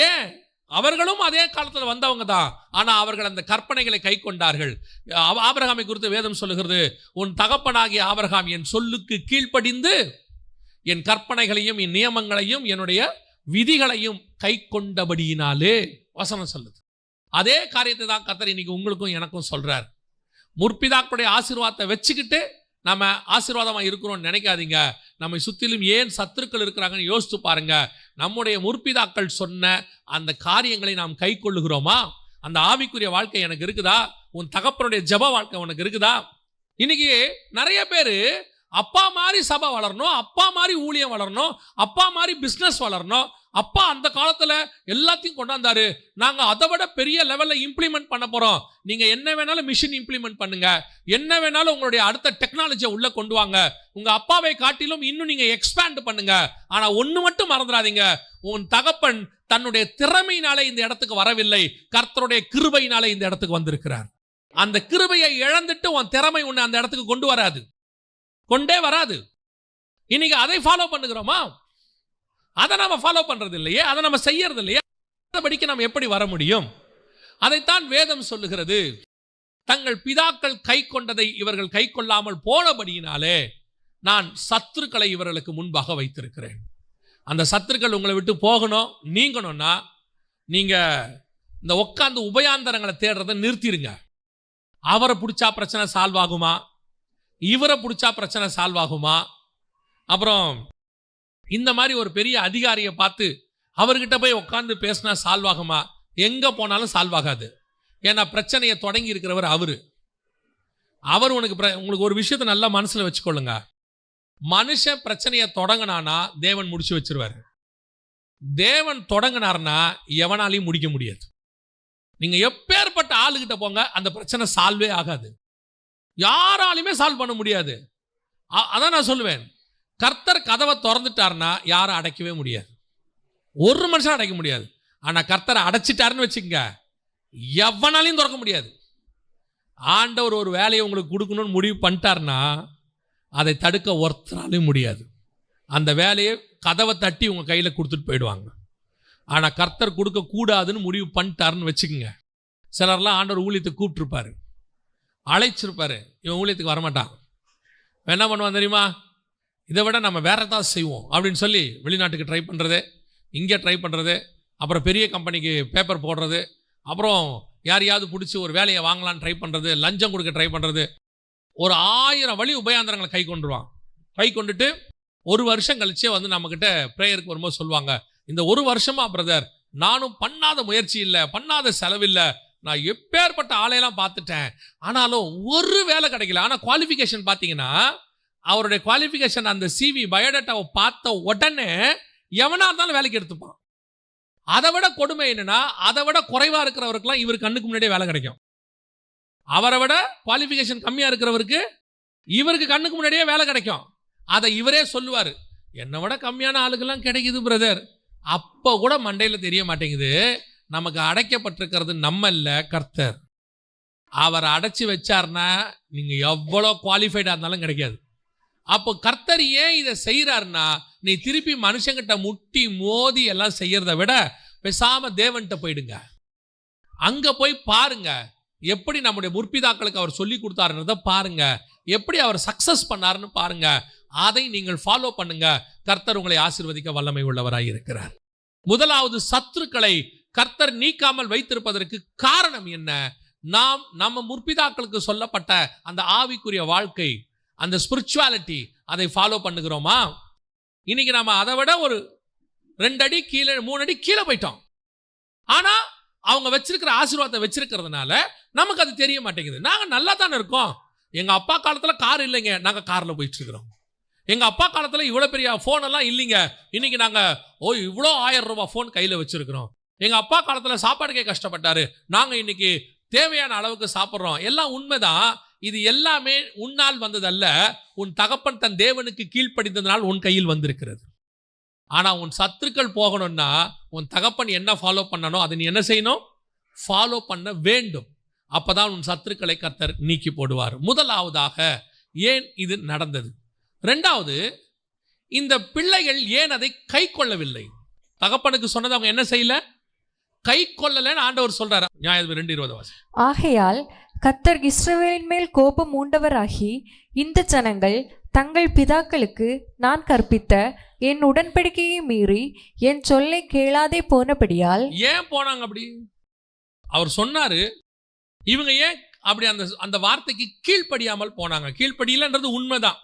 ஏன்? அவர்களும் அதே காலத்தில் வந்தவங்க தான், ஆனா அவர்கள் அந்த கற்பனைகளை கை கொண்டார்கள். ஆபிரகாமை குறித்து வேதம் சொல்லுகிறது, உன் தகப்பனாகிய ஆபிரகாம் என் சொல்லுக்கு கீழ்ப்படிந்து என் கற்பனைகளையும் என் நியமங்களையும் என்னுடைய விதிகளையும் கை கொண்டபடியினாலே வசனம் சொல்லுது. அதே காரியத்தை தான் கர்த்தர் இன்னைக்கு உங்களுக்கும் எனக்கும் சொல்றார். முற்பிதாக்களுடைய ஆசீர்வாதத்தை வச்சுக்கிட்டு நம்ம ஆசீர்வாதமாக இருக்கிறோம்னு நினைக்காதீங்க. நம்மை சுற்றிலும் ஏன் சத்துருக்கள் இருக்கிறாங்கன்னு யோசித்து பாருங்க. நம்முடைய முற்பிதாக்கள் சொன்ன அந்த காரியங்களை நாம் கை கொள்ளுகிறோமா? அந்த ஆவிக்குரிய வாழ்க்கை எனக்கு இருக்குதா? உன் தகப்பனுடைய ஜெப வாழ்க்கை உனக்கு இருக்குதா? இன்னைக்கு நிறைய பேர் அப்பா மாதிரி சபை வளரணும், அப்பா மாதிரி ஊழியம் வளரணும், அப்பா மாதிரி பிஸ்னஸ் வளரணும், அப்பா அந்த காலத்தில் எல்லாத்தையும் கொண்டாந்தாரு, நாங்கள் அதை விட பெரிய லெவலில் இம்ப்ளிமெண்ட் பண்ண போகிறோம். நீங்கள் என்ன வேணாலும் மிஷின் இம்ப்ளிமெண்ட் பண்ணுங்க, என்ன வேணாலும் உங்களுடைய அடுத்த டெக்னாலஜியை உள்ளே கொண்டு வாங்க, உங்கள் அப்பாவை காட்டிலும் இன்னும் நீங்கள் எக்ஸ்பேண்ட் பண்ணுங்க. ஆனால் ஒன்று மட்டும் மறந்துடாதீங்க, உன் தகப்பன் தன்னுடைய திறமையினாலே இந்த இடத்துக்கு வரவில்லை, கர்த்தருடைய கிருபையினாலே இந்த இடத்துக்கு வந்திருக்கிறார். அந்த கிருபையை இழந்துட்டு உன் திறமை உன்னை அந்த இடத்துக்கு கொண்டே வராது. இன்னைக்கு அதை ஃபாலோ பண்ணுகிறோமா? அதை நம்ம ஃபாலோ பண்றது இல்லையே, அதை நம்ம செய்யறது இல்லையே, படிக்க நம்ம எப்படி வர முடியும்? அதைத்தான் வேதம் சொல்லுகிறது. தங்கள் பிதாக்கள் கை கொண்டதை இவர்கள் கை கொள்ளாமல் போனபடியினாலே நான் சத்துருக்களை இவர்களுக்கு முன்பாக வைத்திருக்கிறேன். அந்த சத்துருக்கள் உங்களை விட்டு போகணும், நீங்கணும்னா நீங்க இந்த உட்காந்து உபயாந்தரங்களை தேடுறதை நிறுத்திடுங்க. அவரை பிடிச்சா பிரச்சனை சால்வ் ஆகுமா, இவரை பிடிச்சா பிரச்சனை சால்வ் ஆகுமா, அப்புறம் இந்த மாதிரி ஒரு பெரிய அதிகாரியை பார்த்து அவர்கிட்ட போய் உட்காந்து பேசினா சால்வ் ஆகுமா? எங்க போனாலும் சால்வ் ஆகாது. ஏன்னா பிரச்சனையை தொடங்கி இருக்கிறவர் அவர் உங்களுக்கு ஒரு விஷயத்தை நல்லா மனசுல வச்சுக்கொள்ளுங்க. மனுஷன் பிரச்சனையை தொடங்கினானா தேவன் முடிச்சு வச்சிருவாரு. தேவன் தொடங்கினார்னா எவனாலையும் முடிக்க முடியாது. நீங்க எப்பேற்பட்ட ஆளுகிட்ட போங்க, அந்த பிரச்சனை சால்வே ஆகாது. யாராலையுமே சால்வ் பண்ண முடியாது. அதான் நான் சொல்லுவேன், கர்த்தர் கதவை திறந்துட்டார்னா யாரும் அடைக்கவே முடியாது. ஒரு மனுஷன் அடைக்க முடியாது. ஆனா கர்த்தரை அடைச்சிட்டாருன்னு வச்சுக்கங்க, எவனாலையும் திறக்க முடியாது. ஆண்டவர் ஒரு வேலையை உங்களுக்கு கொடுக்கணும்னு முடிவு பண்ணிட்டார்னா அதை தடுக்க ஒருத்தராலையும் முடியாது. அந்த வேலையை கதவை தட்டி உங்க கையில கொடுத்துட்டு போயிடுவாங்க. ஆனா கர்த்தர் கொடுக்க கூடாதுன்னு முடிவு பண்ணிட்டாருன்னு வச்சுக்கோங்க. சிலர்லாம் ஆண்டவர் ஊழியத்தை கூப்பிட்டுருப்பாரு, அழைச்சிருப்பாரு, இவன் ஊழியத்துக்கு வரமாட்டான். என்ன பண்ணுவான் தெரியுமா? இதை விட நம்ம வேற ஏதாவது செய்வோம் அப்படின்னு சொல்லி வெளிநாட்டுக்கு ட்ரை பண்ணுறது, இங்கே ட்ரை பண்ணுறது, அப்புறம் பெரிய கம்பெனிக்கு பேப்பர் போடுறது, அப்புறம் யாரையாவது பிடிச்சி ஒரு வேலையை வாங்கலான்னு ட்ரை பண்ணுறது, லஞ்சம் கொடுக்க ட்ரை பண்ணுறது, ஒரு 1000 வழி உபயாந்திரங்களை கை கொண்டுருவான். கை கொண்டுட்டு ஒரு வருஷம் கழிச்சே வந்து நம்மக்கிட்ட ப்ரேயருக்கு வரும்போது சொல்லுவாங்க, இந்த ஒரு வருஷமா பிரதர் நானும் பண்ணாத முயற்சி இல்லை, பண்ணாத செலவில்லை, நான் எப்பேற்பட்ட ஆளையெல்லாம் பார்த்துட்டேன், ஆனாலும் ஒரு வேலை கிடைக்கல. ஆனால் குவாலிஃபிகேஷன் பார்த்தீங்கன்னா அவருடைய குவாலிஃபிகேஷன் அந்த சிவி பயோடேட்டாவை பார்த்த உடனே எவனா இருந்தாலும் வேலைக்கு எடுத்துப்பான். அதை விட கொடுமை என்னன்னா, அதை விட குறைவா இருக்கிறவருக்குலாம் இவர் கண்ணுக்கு முன்னாடியே வேலை கிடைக்கும். அவரை விட குவாலிஃபிகேஷன் கம்மியா இருக்கிறவருக்கு இவருக்கு கண்ணுக்கு முன்னாடியே வேலை கிடைக்கும். அதை இவரே சொல்லுவார், என்னை விட கம்மியான ஆளுக்கெல்லாம் கிடைக்குது பிரதர். அப்போ கூட மண்டையில தெரிய மாட்டேங்குது, நமக்கு அடைக்கப்பட்டிருக்கிறது நம்ம இல்லை, கர்த்தர். அவர் அடைச்சி வச்சார்னா நீங்க எவ்வளோ குவாலிஃபைடா இருந்தாலும் கிடைக்காது. அப்போ கர்த்தர் ஏன் இதை செய்யறாருன்னா, நீ திருப்பி மனுஷங்கிட்ட முட்டி மோதி எல்லாம் செய்யறதை விட பேசாம தேவன்கிட்ட போயிடுங்க. அங்க போய் பாருங்க எப்படி நம்முடைய முற்பிதாக்களுக்கு அவர் சொல்லி கொடுத்தாருன்றத பாருங்க, எப்படி அவர் சக்சஸ் பண்ணாருன்னு பாருங்க. அதை நீங்கள் ஃபாலோ பண்ணுங்க. கர்த்தர் உங்களை ஆசீர்வதிக்க வல்லமை உள்ளவராய் இருக்கிறார். முதலாவது, சத்துருக்களை கர்த்தர் நீக்காமல் வைத்திருப்பதற்கு காரணம் என்ன? நாம் நம்ம முற்பிதாக்களுக்கு சொல்லப்பட்ட அந்த ஆவிக்குரிய வாழ்க்கை, அந்த ஸ்பிரிச்சுவாலிட்டி, அதை ஃபாலோ பண்ணுகிறோமா? இன்னைக்கு நாம அதை விட ஒரு 2 அடி கீழே 3 அடி கீழே போயிட்டோம். ஆனா அவங்க வச்சிருக்கிற ஆசீர்வாதத்தை வச்சிருக்கிறதுனால நமக்கு அது தெரிய மாட்டேங்குது. நாங்க நல்லா தானே இருக்கோம். எங்க அப்பா காலத்துல கார் இல்லைங்க, நாங்க கார்ல போயிட்டு இருக்கிறோம். எங்க அப்பா காலத்துல இவ்வளவு பெரிய போன் எல்லாம் இல்லைங்க, இன்னைக்கு நாங்க இவ்வளோ 1000 ரூபாய் போன் கையில வச்சிருக்கிறோம். எங்க அப்பா காலத்துல சாப்பாடுக்கே கஷ்டப்பட்டாரு, நாங்க இன்னைக்கு தேவையான அளவுக்கு சாப்பிட்றோம். எல்லாம் உண்மைதான். இது எல்லாமே உன்னால் வந்ததல்ல, உன் தகப்பன் தன் தேவனுக்கு கீழ்ப்படிந்ததனால் உன் கையில் வந்திருக்கிறது. ஆனா உன் சத்துருக்கள் போகணும்னா உன் தகப்பன் என்ன ஃபாலோ பண்ணனோ அதை நீ என்ன செய்யணும்? ஃபாலோ பண்ண வேண்டும். அப்பதான் உன் சத்துருக்களை கர்த்தர் நீக்கி போடுவார். முதலாவதாக ஏன் இது நடந்தது? 2வது, இந்த பிள்ளைகள் ஏன் அதை கை கொள்ளவில்லை? தகப்பனுக்கு சொன்னது அவங்க என்ன செய்யல? கை கொள்ளலன்னு ஆண்டவர் சொல்றாரு. நியாயாதிபதி 2:20. ஆகையால் கர்த்தர் இஸ்ரவேலின் மேல் கோபம் மூண்டவராகி, இந்த ஜனங்கள் தங்கள் பிதாக்களுக்கு நான் கற்பித்த என் உடன்படிக்கையை மீறி என் சொல்லை கேளாதே போனபடியால். ஏன் போனாங்க அப்படி? அவர் சொன்னாரு, இவங்க ஏன் அப்படி அந்த வார்த்தைக்கு கீழ்ப்படியாமல் போனாங்க? கீழ்ப்படியலன்றது உண்மைதான்.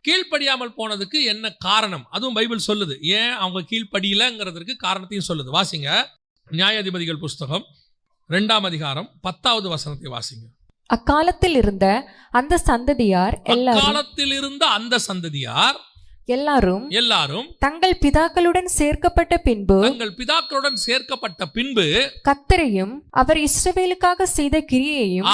கீழ்ப்படியாமல் போனதுக்கு என்ன காரணம்? அதுவும் பைபிள் சொல்லுது. ஏன் அவங்க கீழ்ப்படியலங்கிறதுக்கு காரணத்தையும் சொல்லுது. வாசிங்க, நியாயாதிபதிகள் புஸ்தகம் 2ஆம் அதிகாரம் 10வது வசனத்தை வாசிங்க. அக்காலத்தில் இருந்த அந்த சந்ததியார் எல்லாரும் தங்கள் பிதாக்களுடன் சேர்க்கப்பட்ட பின்பு கர்த்தரையும் அவர் இஸ்ரவேலுக்காக செய்த கிரியையையும்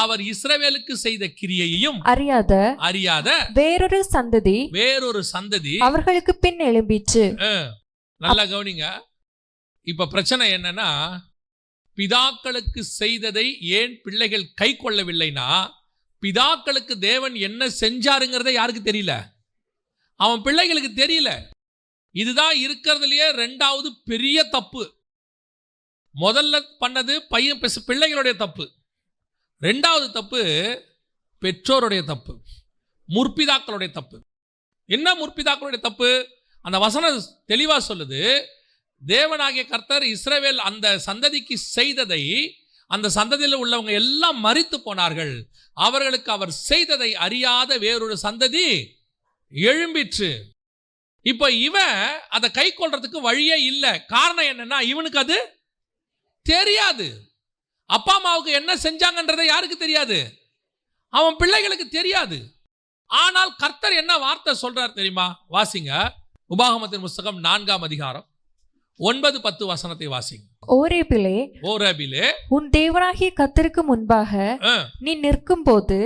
அறியாத வேறொரு சந்ததி அவர்களுக்கு பின் எழும்பிற்று. நல்லா கவனிங்க. இப்ப பிரச்சனை என்னன்னா, பிதாக்களுக்கு செய்ததை ஏன் பிள்ளைகள் கை கொள்ளவில்லைனா, பிதாக்களுக்கு தேவன் என்ன செஞ்சாருங்கிறத யாருக்கு தெரியல? அவன் பிள்ளைகளுக்கு தெரியல. இதுதான் இருக்கிறதுலயே 2வது பெரிய தப்பு. முதல்ல பண்ணது பிள்ளைகளுடைய தப்பு. 2வது தப்பு பெற்றோருடைய தப்பு, முற்பிதாக்களுடைய தப்பு. என்ன முற்பிதாக்களுடைய தப்பு? அந்த வசனம் தெளிவா சொல்லுது, தேவனாகிய கர்த்தர் இஸ்ரவேல் அந்த சந்ததிக்கு செய்ததை, அந்த சந்ததியில் உள்ளவங்க எல்லாம் மரித்து போனார்கள், அவர்களுக்கு அவர் செய்ததை அறியாத வேறொரு சந்ததி எழும்பிற்று. இப்ப இவன் அதை கை கொள்றதுக்கு வழியே இல்லை. காரணம் என்னன்னா, இவனுக்கு அது தெரியாது. அப்பா அம்மாவுக்கு என்ன செஞ்சாங்கன்றதை யாருக்கு தெரியாது? அவன் பிள்ளைகளுக்கு தெரியாது. ஆனால் கர்த்தர் என்ன வார்த்தை சொல்றார் தெரியுமா? வாசிங்க, உபாகமத்தின் புஸ்தகம் 4ஆம் அதிகாரம் 9-10 வசனத்தை வாசிங்க. ஓரேபிலே உன் தேவனாகிய கர்த்தருக்கு முன்பாக நீ நிற்கும் போது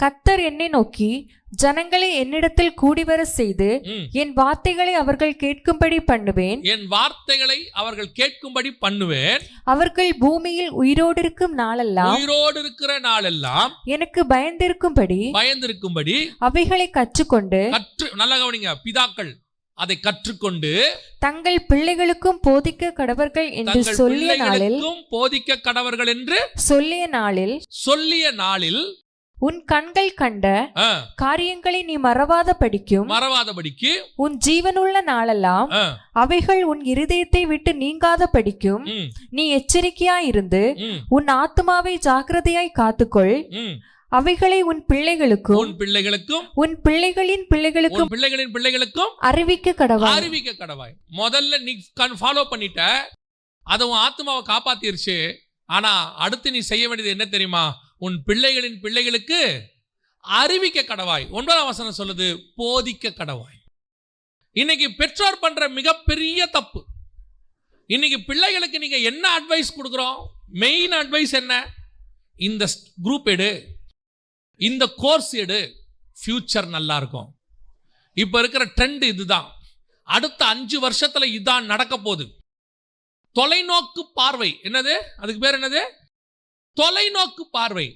கர்த்தர் என்னை நோக்கி, ஜனங்களை என்னிடத்தில் கூடிவர செய்து என் வார்த்தைகளை அவர்கள் கேட்கும்படி பண்ணுவேன். என் வார்த்தைகளை அவர்கள் கேட்கும்படி பண்ணுவேன். அவர்கள் பூமியில் உயிரோடு இருக்கும் நாளெல்லாம், உயிரோடு இருக்கிற நாளெல்லாம் எனக்கு பயந்திருக்கும்படி அவைகளை கற்றுக்கொண்டு, நல்ல கவனிங்க, பிதாக்கள் அதை கற்றுக்கொண்டு தங்கள் பிள்ளைகளுக்கும் போதிக்க கடவர்கள் என்று சொல்லிய நாளில் உன் கண்கள் கண்ட காரியங்களை நீ மறவாத படிக்கும் உன் ஜீவனுள்ள நாளெல்லாம் அவைகள் உன் இருதயத்தை விட்டு நீங்காத படிக்கும் நீ எச்சரிக்கையாயிருந்து உன் ஆத்துமாவை ஜாக்கிரதையாய் காத்துக்கொள். அவைகளை உன் பிள்ளைகளுக்கும் உன் பிள்ளைகளின் பிள்ளைகளுக்கும் அறிவிக்க கடவாய். முதல்ல நீ ஃபாலோ பண்ணிட்ட, அதை உன் ஆத்மாவை காப்பாத்திருச்சு. ஆனா அடுத்து நீ செய்ய வேண்டியது என்ன தெரியுமா? உன் பிள்ளைகளின் பிள்ளைகளுக்கு அறிவிக்க கடவாய். 9ஆம் வசனம் சொல்லுது, போதிக்க கடவாய். இன்னைக்கு பெற்றோர் பண்ற மிகப்பெரிய தப்பு. இன்னைக்கு பிள்ளைகளுக்கு நீங்க என்ன அட்வைஸ் கொடுக்குறோம்? மெயின் அட்வைஸ் என்ன? இந்த குரூப் எடு, இந்த கோர்ஸ் எடு, ஃபியூச்சர் நல்லா இருக்கும். இப்ப இருக்கிற ட்ரெண்ட் இதுதான். அடுத்த 5 வருஷத்துல இதான் நடக்க போகுது. தொலைநோக்கு பார்வை. என்னது அதுக்கு பேர்? என்னது? தொலைநோக்கு பார்வை.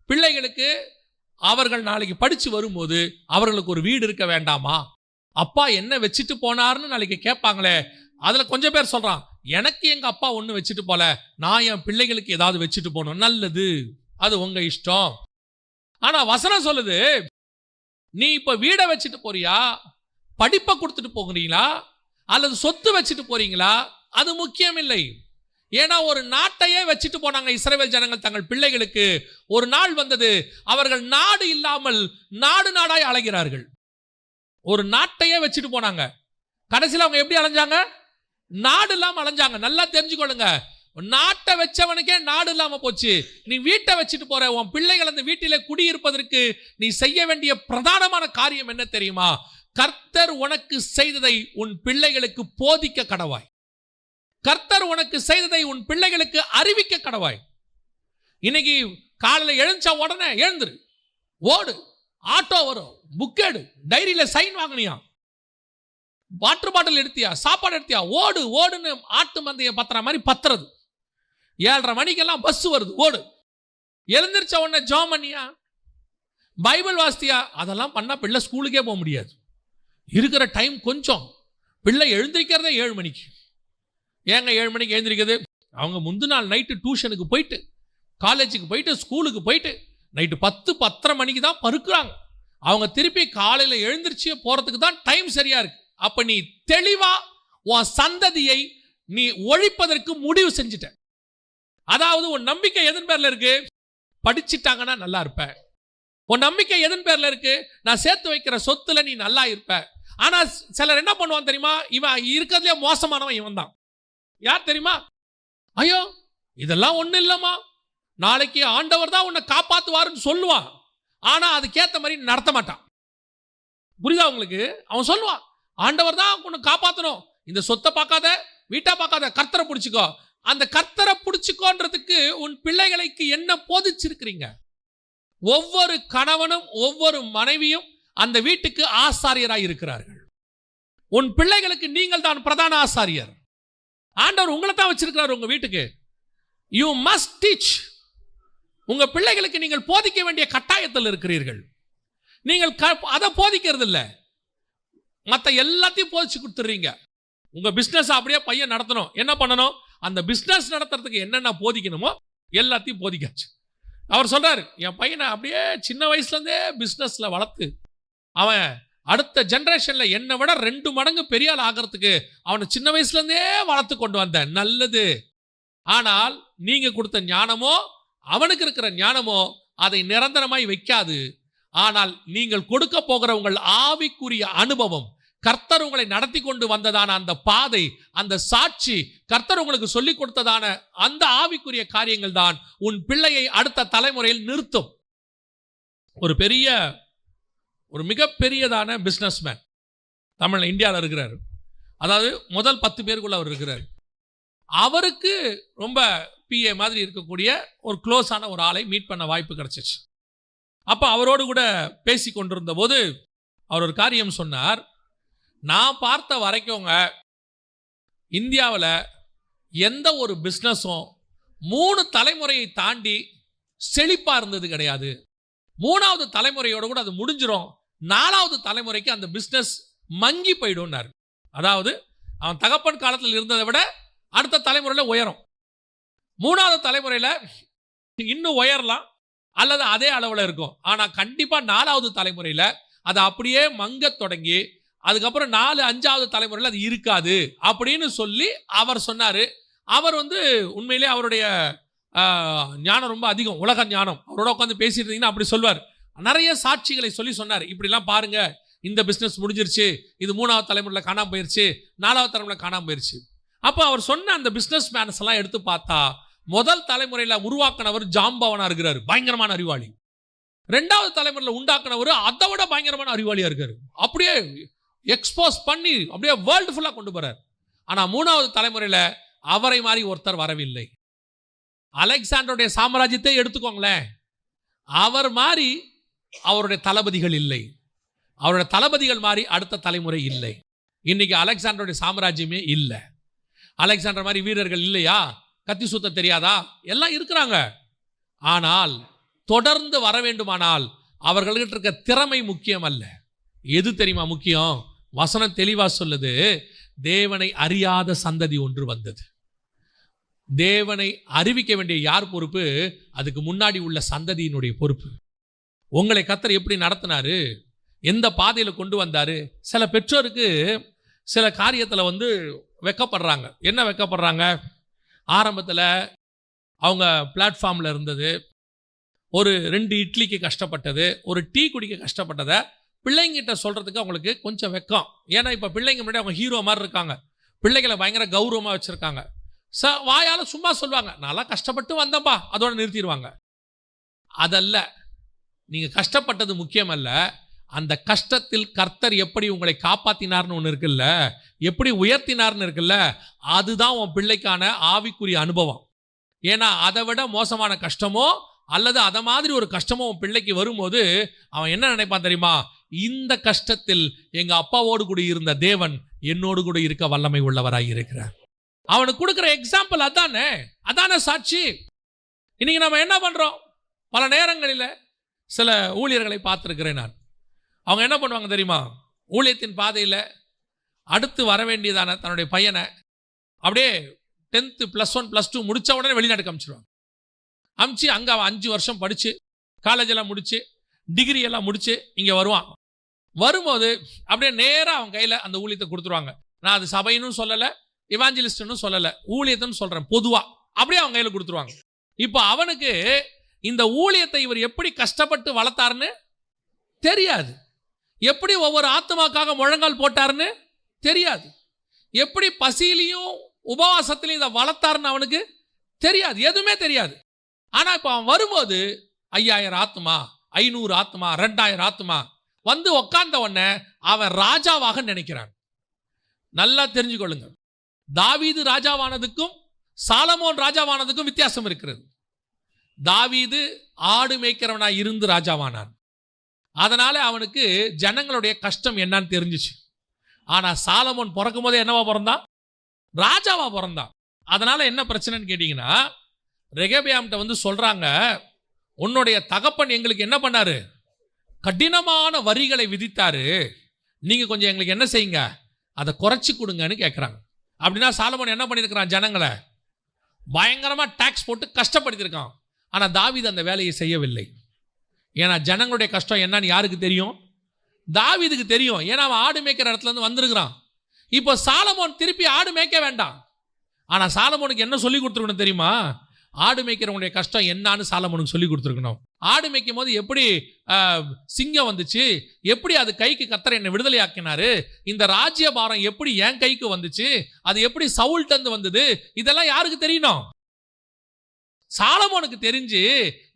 பிள்ளைகளுக்கு அவர்கள் நாளைக்கு படிச்சு வரும்போது அவர்களுக்கு ஒரு வீடு இருக்க வேண்டாமா? அப்பா என்ன வச்சுட்டு போனார்னு நாளைக்கு கேட்பாங்களே. அதுல கொஞ்சம் பேர் சொல்றான், எனக்கு எங்க அப்பா ஒண்ணு வச்சுட்டு போல, நான் என் பிள்ளைகளுக்கு ஏதாவது வச்சுட்டு போகணும். நல்லது, அது உங்க இஷ்டம். ஆனா வசனம் சொல்லுது, நீ இப்ப வீடை வச்சுட்டு போறியா, படிப்பை கொடுத்துட்டு போகிறீங்களா, அல்லது சொத்து வச்சுட்டு போறீங்களா? அது முக்கியம் இல்லை. ஏன்னா ஒரு நாட்டையே வச்சுட்டு போனாங்க இஸ்ரவேல் ஜனங்கள் தங்கள் பிள்ளைகளுக்கு. ஒரு நாள் வந்தது, அவர்கள் நாடு இல்லாமல் நாடாய் அலைகிறார்கள். ஒரு நாட்டையே வச்சுட்டு போனாங்க. கடைசியில் அவங்க எப்படி அலைஞ்சாங்க? நாடு இல்லாம அலைஞ்சாங்க. நல்லா தெரிஞ்சுக்கொள்ளுங்க, நாட்டை வச்சவனுக்கே நாடு இல்லாம போச்சு. நீ வீட்டை வச்சுட்டு போற, உன் பிள்ளைகள் அந்த வீட்டிலே குடியிருப்பதற்கு நீ செய்ய வேண்டிய பிரதானமான காரியம் என்ன தெரியுமா? கர்த்தர் உனக்கு செய்ததை உன் பிள்ளைகளுக்கு போதிக்க கடவாய். கர்த்தர் உனக்கு செய்ததை உன் பிள்ளைகளுக்கு அறிவிக்க கடவாய். இன்னைக்கு காலையில் எழுந்தா உடனே எழுந்துரு, ஓடு, ஆட்டோ வரும், புக் எடு, டைரியில சைன் வாங்கினியா, வாட்டர் பாட்டில் எடுத்தியா, சாப்பாடு எடுத்தியா, ஓடுன்னு ஆட்டு மந்தைய பத்துற மாதிரி பத்துறது. 7:30 மணிக்கெல்லாம் பஸ் வருது, ஓடு. எழுந்திருச்ச உடனே ஜெபம் பண்ணியா, பைபிள் வாசித்தியா? அதெல்லாம் பண்ணா பிள்ளை ஸ்கூலுக்கே போக முடியாது. இருக்கிற டைம் கொஞ்சம். பிள்ளை எழுந்திருக்கிறதே 7 மணிக்கு. ஏங்க 7 மணிக்கு எழுந்திருக்கிறது? அவங்க முந்தின நாள் நைட்டு டியூஷனுக்கு போயிட்டு, காலேஜுக்கு போயிட்டு, ஸ்கூலுக்கு போயிட்டு நைட்டு 10-10:30 மணிக்கு தான் பருக்குறாங்க. அவங்க திருப்பி காலையில் எழுந்திருச்சு போறதுக்கு தான் டைம் சரியா இருக்கு. அப்ப நீ தெளிவா உன் சந்ததியை நீ ஒழிப்பதற்கு முடிவு செஞ்சுட்ட. அதாவது உன் நம்பிக்கை எதன் பேர்ல இருக்கு? படிச்சுட்டாங்கன்னா நல்லா இருப்ப. உன் நம்பிக்கை எதன் பேர்ல இருக்கு? நான் சேர்த்து வைக்கிற சொத்துல நீ நல்லா இருப்ப. ஆனா சிலர் என்ன பண்ணுவான் தெரியுமா? இவன் இருக்கிறதுலே மோசமானவன் இவன் தான். யார் தெரியுமா? ஐயோ இதெல்லாம் ஒண்ணு இல்லம்மா, நாளைக்கு ஆண்டவர் தான் உன்னை காப்பாத்துவாருன்னு சொல்லுவான். ஆனா அதுக்கேற்ற மாதிரி நடத்த மாட்டான். புரியுதா உங்களுக்கு? அவன் சொல்லுவான், ஆண்டவர் தான் உன்னை காப்பாற்றணும், இந்த சொத்தை பார்க்காத, வீட்டை பார்க்காத, கர்த்தரை பிடிச்சிக்கோ. அந்த கர்த்தரை பிடிச்சிக்கோன்றதுக்கு உன் பிள்ளைகளுக்கு என்ன போதிச்சிருக்கிறீங்க? ஒவ்வொரு கணவனும் ஒவ்வொரு மனைவியும் அந்த வீட்டுக்கு ஆசாரியராய் இருக்கிறார்கள். உன் பிள்ளைகளுக்கு நீங்கள் தான் பிரதான ஆசாரியர். ஆண்டவர் உங்களை தான் வச்சிருக்கிறார் உங்க வீட்டுக்கு. You must teach. உங்க பிள்ளைகளுக்கு நீங்கள் போதிக்க வேண்டிய கட்டாயத்தில் இருக்கிறீர்கள். நீங்கள் அதை போதிக்கிறது இல்லை, மற்ற எல்லாத்தையும் போதிச்சு கொடுத்துறீங்க. உங்க பிசினஸ் அப்படியே பையன் நடத்தணும், என்ன பண்ணணும்? அந்த பிசினஸ் நடத்துறதுக்கு என்னென்ன போதிக்கணுமோ எல்லாத்தையும் போதிக்காச்சு. அவர் சொல்றாரு, என் பையனை அப்படியே சின்ன வயசுல இருந்தே பிசினஸ்ல வளர்த்து அவன் அடுத்த ஜெனரேஷன்ல என்னை விட 2 மடங்கு பெரிய ஆள் ஆகிறதுக்கு அவனை சின்ன வயசுல இருந்தே வளர்த்து கொண்டு வந்தேன், நல்லது. ஆனால் நீங்க கொடுத்த ஞானமோ அவனுக்கு இருக்கிற ஞானமோ அதை நிரந்தரமாய் வைக்காது. ஆனால் நீங்கள் கொடுக்க போகிற உங்கள் ஆவிக்குரிய அனுபவம், கர்த்தர் உங்களை நடத்தி கொண்டு வந்ததான அந்த பாதை, அந்த சாட்சி, கர்த்தர் உங்களுக்கு சொல்லிக் கொடுத்ததான அந்த ஆவிக்குரிய காரியங்கள் தான் உன் பிள்ளையை அடுத்த தலைமுறையில் நிறுத்தும். ஒரு மிகப்பெரியதான பிசினஸ்மேன் தமிழ் இந்தியாவில் இருக்கிறார். அதாவது முதல் 10 பேருக்குள்ள அவர் இருக்கிறார். அவருக்கு ரொம்ப பிஏ மாதிரி இருக்கக்கூடிய ஒரு க்ளோஸான ஒரு ஆளை மீட் பண்ண வாய்ப்பு கிடைச்சிச்சு. அப்போ அவரோடு கூட பேசி கொண்டிருந்த போது அவர் ஒரு காரியம் சொன்னார். நான் பார்த்த வரைக்கும்ங்க இந்தியாவில் எந்த ஒரு பிஸ்னஸும் 3 தலைமுறையை தாண்டி செழிப்பாக இருந்தது கிடையாது. 3வது தலைமுறையோடு கூட அது முடிஞ்சிடும், 4வது தலைமுறைக்கு அந்த பிஸ்னஸ் மங்கி போயிடும்னார். அதாவது அவன் தகப்பன் காலத்தில் இருந்ததை விட அடுத்த தலைமுறையில் உயரும், 3வது தலைமுறையில் இன்னும் உயரலாம் அல்லது அதே அளவில் இருக்கும். ஆனால் கண்டிப்பாக 4வது தலைமுறையில் அது அப்படியே மங்க தொடங்கி அதுக்கப்புறம் 4-5வது தலைமுறையில் அது இருக்காது அப்படின்னு சொல்லி அவர் சொன்னார். அவர் உண்மையிலே அவருடைய ஞானம் ரொம்ப அதிகம், உலக ஞானம். அவரோட உட்காந்து பேசிட்டு இருந்தீங்கன்னா அப்படி சொல்வார். நிறைய சாட்சிகளை சொல்லி சொன்னார். இப்படிலாம் பாருங்க, இந்த பிஸ்னஸ் முடிஞ்சிருச்சு, இது 3வது தலைமுறையில் காணாமல் போயிருச்சு, 4வது தலைமுறையில் காணாமல் போயிருச்சு. அப்போ அவர் சொன்ன அந்த பிஸ்னஸ் மேன்ஸ் எல்லாம் எடுத்து பார்த்தா முதல் தலைமுறையில் உருவாக்கினவர் ஜாம்பவனா இருக்கிறார், பயங்கரமான அறிவாளி. 2வது தலைமுறையில் உண்டாக்குனவர் அதை விட பயங்கரமான அறிவாளியா இருக்காரு. அப்படியே எக்ஸ்போஸ் பண்ணி அப்படியே வேர்ல்டு ஃபுல்லாக கொண்டு போறார். ஆனால் 3வது தலைமுறையில் அவரை மாதிரி ஒருத்தர் வரவில்லை. அலெக்சாண்டருடைய சாம்ராஜ்யத்தை எடுத்துக்கோங்களேன், அவர் மாதிரி அவருடைய தளபதிகள் இல்லை, அவருடைய தளபதிகள் மாதிரி அடுத்த தலைமுறை இல்லை. இன்னைக்கு அலெக்சாண்டருடைய சாம்ராஜ்யமே இல்லை. அலெக்சாண்டர் மாதிரி வீரர்கள் இல்லையா, கத்தி சுத்த தெரியாதா, எல்லாம் இருக்கிறாங்க. ஆனால் தொடர்ந்து வர வேண்டுமானால் அவர்கள்கிட்ட இருக்க திறமை முக்கியம் அல்ல. எது தெரியுமா முக்கியம்? வசனம் தெளிவா சொல்லுது, தேவனை அறியாத சந்ததி ஒன்று வந்தது. தேவனை அறிவிக்க வேண்டிய யார் பொறுப்பு? அதுக்கு முன்னாடி உள்ள சந்ததியினுடைய பொறுப்பு. உங்களை கர்த்தர் எப்படி நடத்தினாரு, எந்த பாதையில் கொண்டு வந்தாரு? சில பெற்றோருக்கு சில காரியத்தில் வெக்கப்படுறாங்க. என்ன வெக்கப்படுறாங்க? ஆரம்பத்தில் அவங்க பிளாட்ஃபார்மில் இருந்தது, ஒரு 2 இட்லிக்கு கஷ்டப்பட்டது, ஒரு டீ குடிக்க கஷ்டப்பட்டதை பிள்ளைங்கிட்ட சொல்கிறதுக்கு அவங்களுக்கு கொஞ்சம் வெக்கம். ஏன்னா இப்போ பிள்ளைங்க முன்னாடி அவங்க ஹீரோ மாதிரி இருக்காங்க, பிள்ளைகளை பயங்கர கௌரவமாக வச்சுருக்காங்க. வாயால் சும்மா சொல்லுவாங்க, நல்லா கஷ்டப்பட்டு வந்தப்பா, அதோட நிறுத்திடுவாங்க. அதல்ல, நீங்கள் கஷ்டப்பட்டது முக்கியம் அல்ல, அந்த கஷ்டத்தில் கர்த்தர் எப்படி உங்களை காப்பாற்றினார்னு ஒன்று இருக்குல்ல, எப்படி உயர்த்தினார்னு இருக்குல்ல, அதுதான் உன் பிள்ளைக்கான ஆவிக்குரிய அனுபவம். ஏன்னா அதை விட மோசமான கஷ்டமோ அல்லது அதை மாதிரி ஒரு கஷ்டமோ உன் பிள்ளைக்கு வரும்போது அவன் என்ன நினைப்பான் தெரியுமா? இந்த கஷ்டத்தில் எங்கள் அப்பாவோடு கூட இருந்த தேவன் என்னோடு கூட இருக்க வல்லமை உள்ளவராக இருக்கிறார். அவனுக்கு கொடுக்குற எக்ஸாம்பிள் அதானே சாட்சி. இன்னைக்கு நம்ம என்ன பண்ணுறோம்? பல நேரங்களில் சில ஊழியர்களை பார்த்துருக்கிறேன் நான். அவங்க என்ன பண்ணுவாங்க தெரியுமா? ஊழியத்தின் பாதையில் அடுத்து வர வேண்டியதான தன்னுடைய பையனை அப்படியே 10th +1 +2 முடித்த உடனே வெளிநாட்டுக்கு அனுப்பிச்சிடுவாங்க. அனுப்பிச்சு அங்கே அவன் 5 வருஷம் படித்து காலேஜெல்லாம் முடித்து டிகிரி எல்லாம் முடித்து இங்கே வருவான். வரும்போது அப்படியே நேராக அவன் கையில் அந்த ஊழியத்தை கொடுத்துருவாங்க. நான் அது சபைன்னு சொல்லலை, இவாஞ்சலிஸ்ட்னு சொல்லலை, ஊழியத்தைன்னு சொல்கிறேன் பொதுவாக. அப்படியே அவன் கையில் கொடுத்துருவாங்க. இப்போ அவனுக்கு இந்த ஊழியத்தை இவர் எப்படி கஷ்டப்பட்டு வளர்த்தாருன்னு தெரியாது, எப்படி ஒவ்வொரு ஆத்மாக்காக முழங்கால் போட்டாருன்னு தெரியாது, எப்படி பசியிலையும் உபவாசத்திலையும் இதை வளர்த்தாருன்னு அவனுக்கு தெரியாது, எதுவுமே தெரியாது. ஆனால் இப்போ அவன் வரும்போது 5000 ஆத்மா, 500 ஆத்மா, 2000 ஆத்மா வந்து உக்காந்த உடனே அவன் ராஜாவாக நினைக்கிறான். நல்லா தெரிஞ்சுக்கொள்ளுங்க, தாவீது ராஜாவானதுக்கும் சாலமோன் ராஜாவானதுக்கும் வித்தியாசம் இருக்கிறது. தாவீது ஆடு மேய்க்கிறவனாக இருந்து ராஜாவானான். அதனால அவனுக்கு ஜனங்களுடைய கஷ்டம் என்னன்னு தெரிஞ்சிச்சு. ஆனால் சாலமோன் பிறக்கும் போதே என்னவா பிறந்தான்? ராஜாவா பிறந்தான். அதனால என்ன பிரச்சனைன்னு கேட்டீங்கன்னா, ரெகபியாம்கிட்ட சொல்றாங்க, உன்னுடைய தகப்பன் எங்களுக்கு என்ன பண்ணாரு? கடினமான வரிகளை விதித்தாரு, நீங்க கொஞ்சம் எங்களுக்கு என்ன செய்யுங்க, அதை குறைச்சி கொடுங்கன்னு கேட்குறாங்க. அப்படின்னா சாலமோன் என்ன பண்ணியிருக்கிறான்? ஜனங்களை பயங்கரமா டாக்ஸ் போட்டு கஷ்டப்படுத்தியிருக்கான். ஆனால் தாவீது அந்த வேலையை செய்யவில்லை. ஏன்னா ஜனங்களுடைய கஷ்டம் என்னன்னு யாருக்கு தெரியும்? தாவீதுக்கு தெரியும், ஏன்னா அவன் ஆடு மேய்க்கிற இடத்துல இருந்து வந்திருக்கிறான். இப்போ சாலமோன் திருப்பி ஆடு மேய்க்க வேண்டாம். ஆனா சாலமோனுக்கு என்ன சொல்லி கொடுத்துருக்கணும் தெரியுமா? ஆடு மேய்க்கிறவங்களுடைய கஷ்டம் என்னன்னு சாலமோனுக்கு சொல்லி கொடுத்துருக்கணும். ஆடு மேய்க்கும் போது எப்படி சிங்கம் வந்துச்சு, எப்படி அது கைக்கு கர்த்தர் என்னை விடுதலை ஆக்கினாரு, இந்த ராஜ்யபாரம் எப்படி என் கைக்கு வந்துச்சு, அது எப்படி சவுல்ட்ட இருந்து வந்தது, இதெல்லாம் யாருக்கு தெரியணும்? சாலமோனுக்கு தெரிஞ்சு,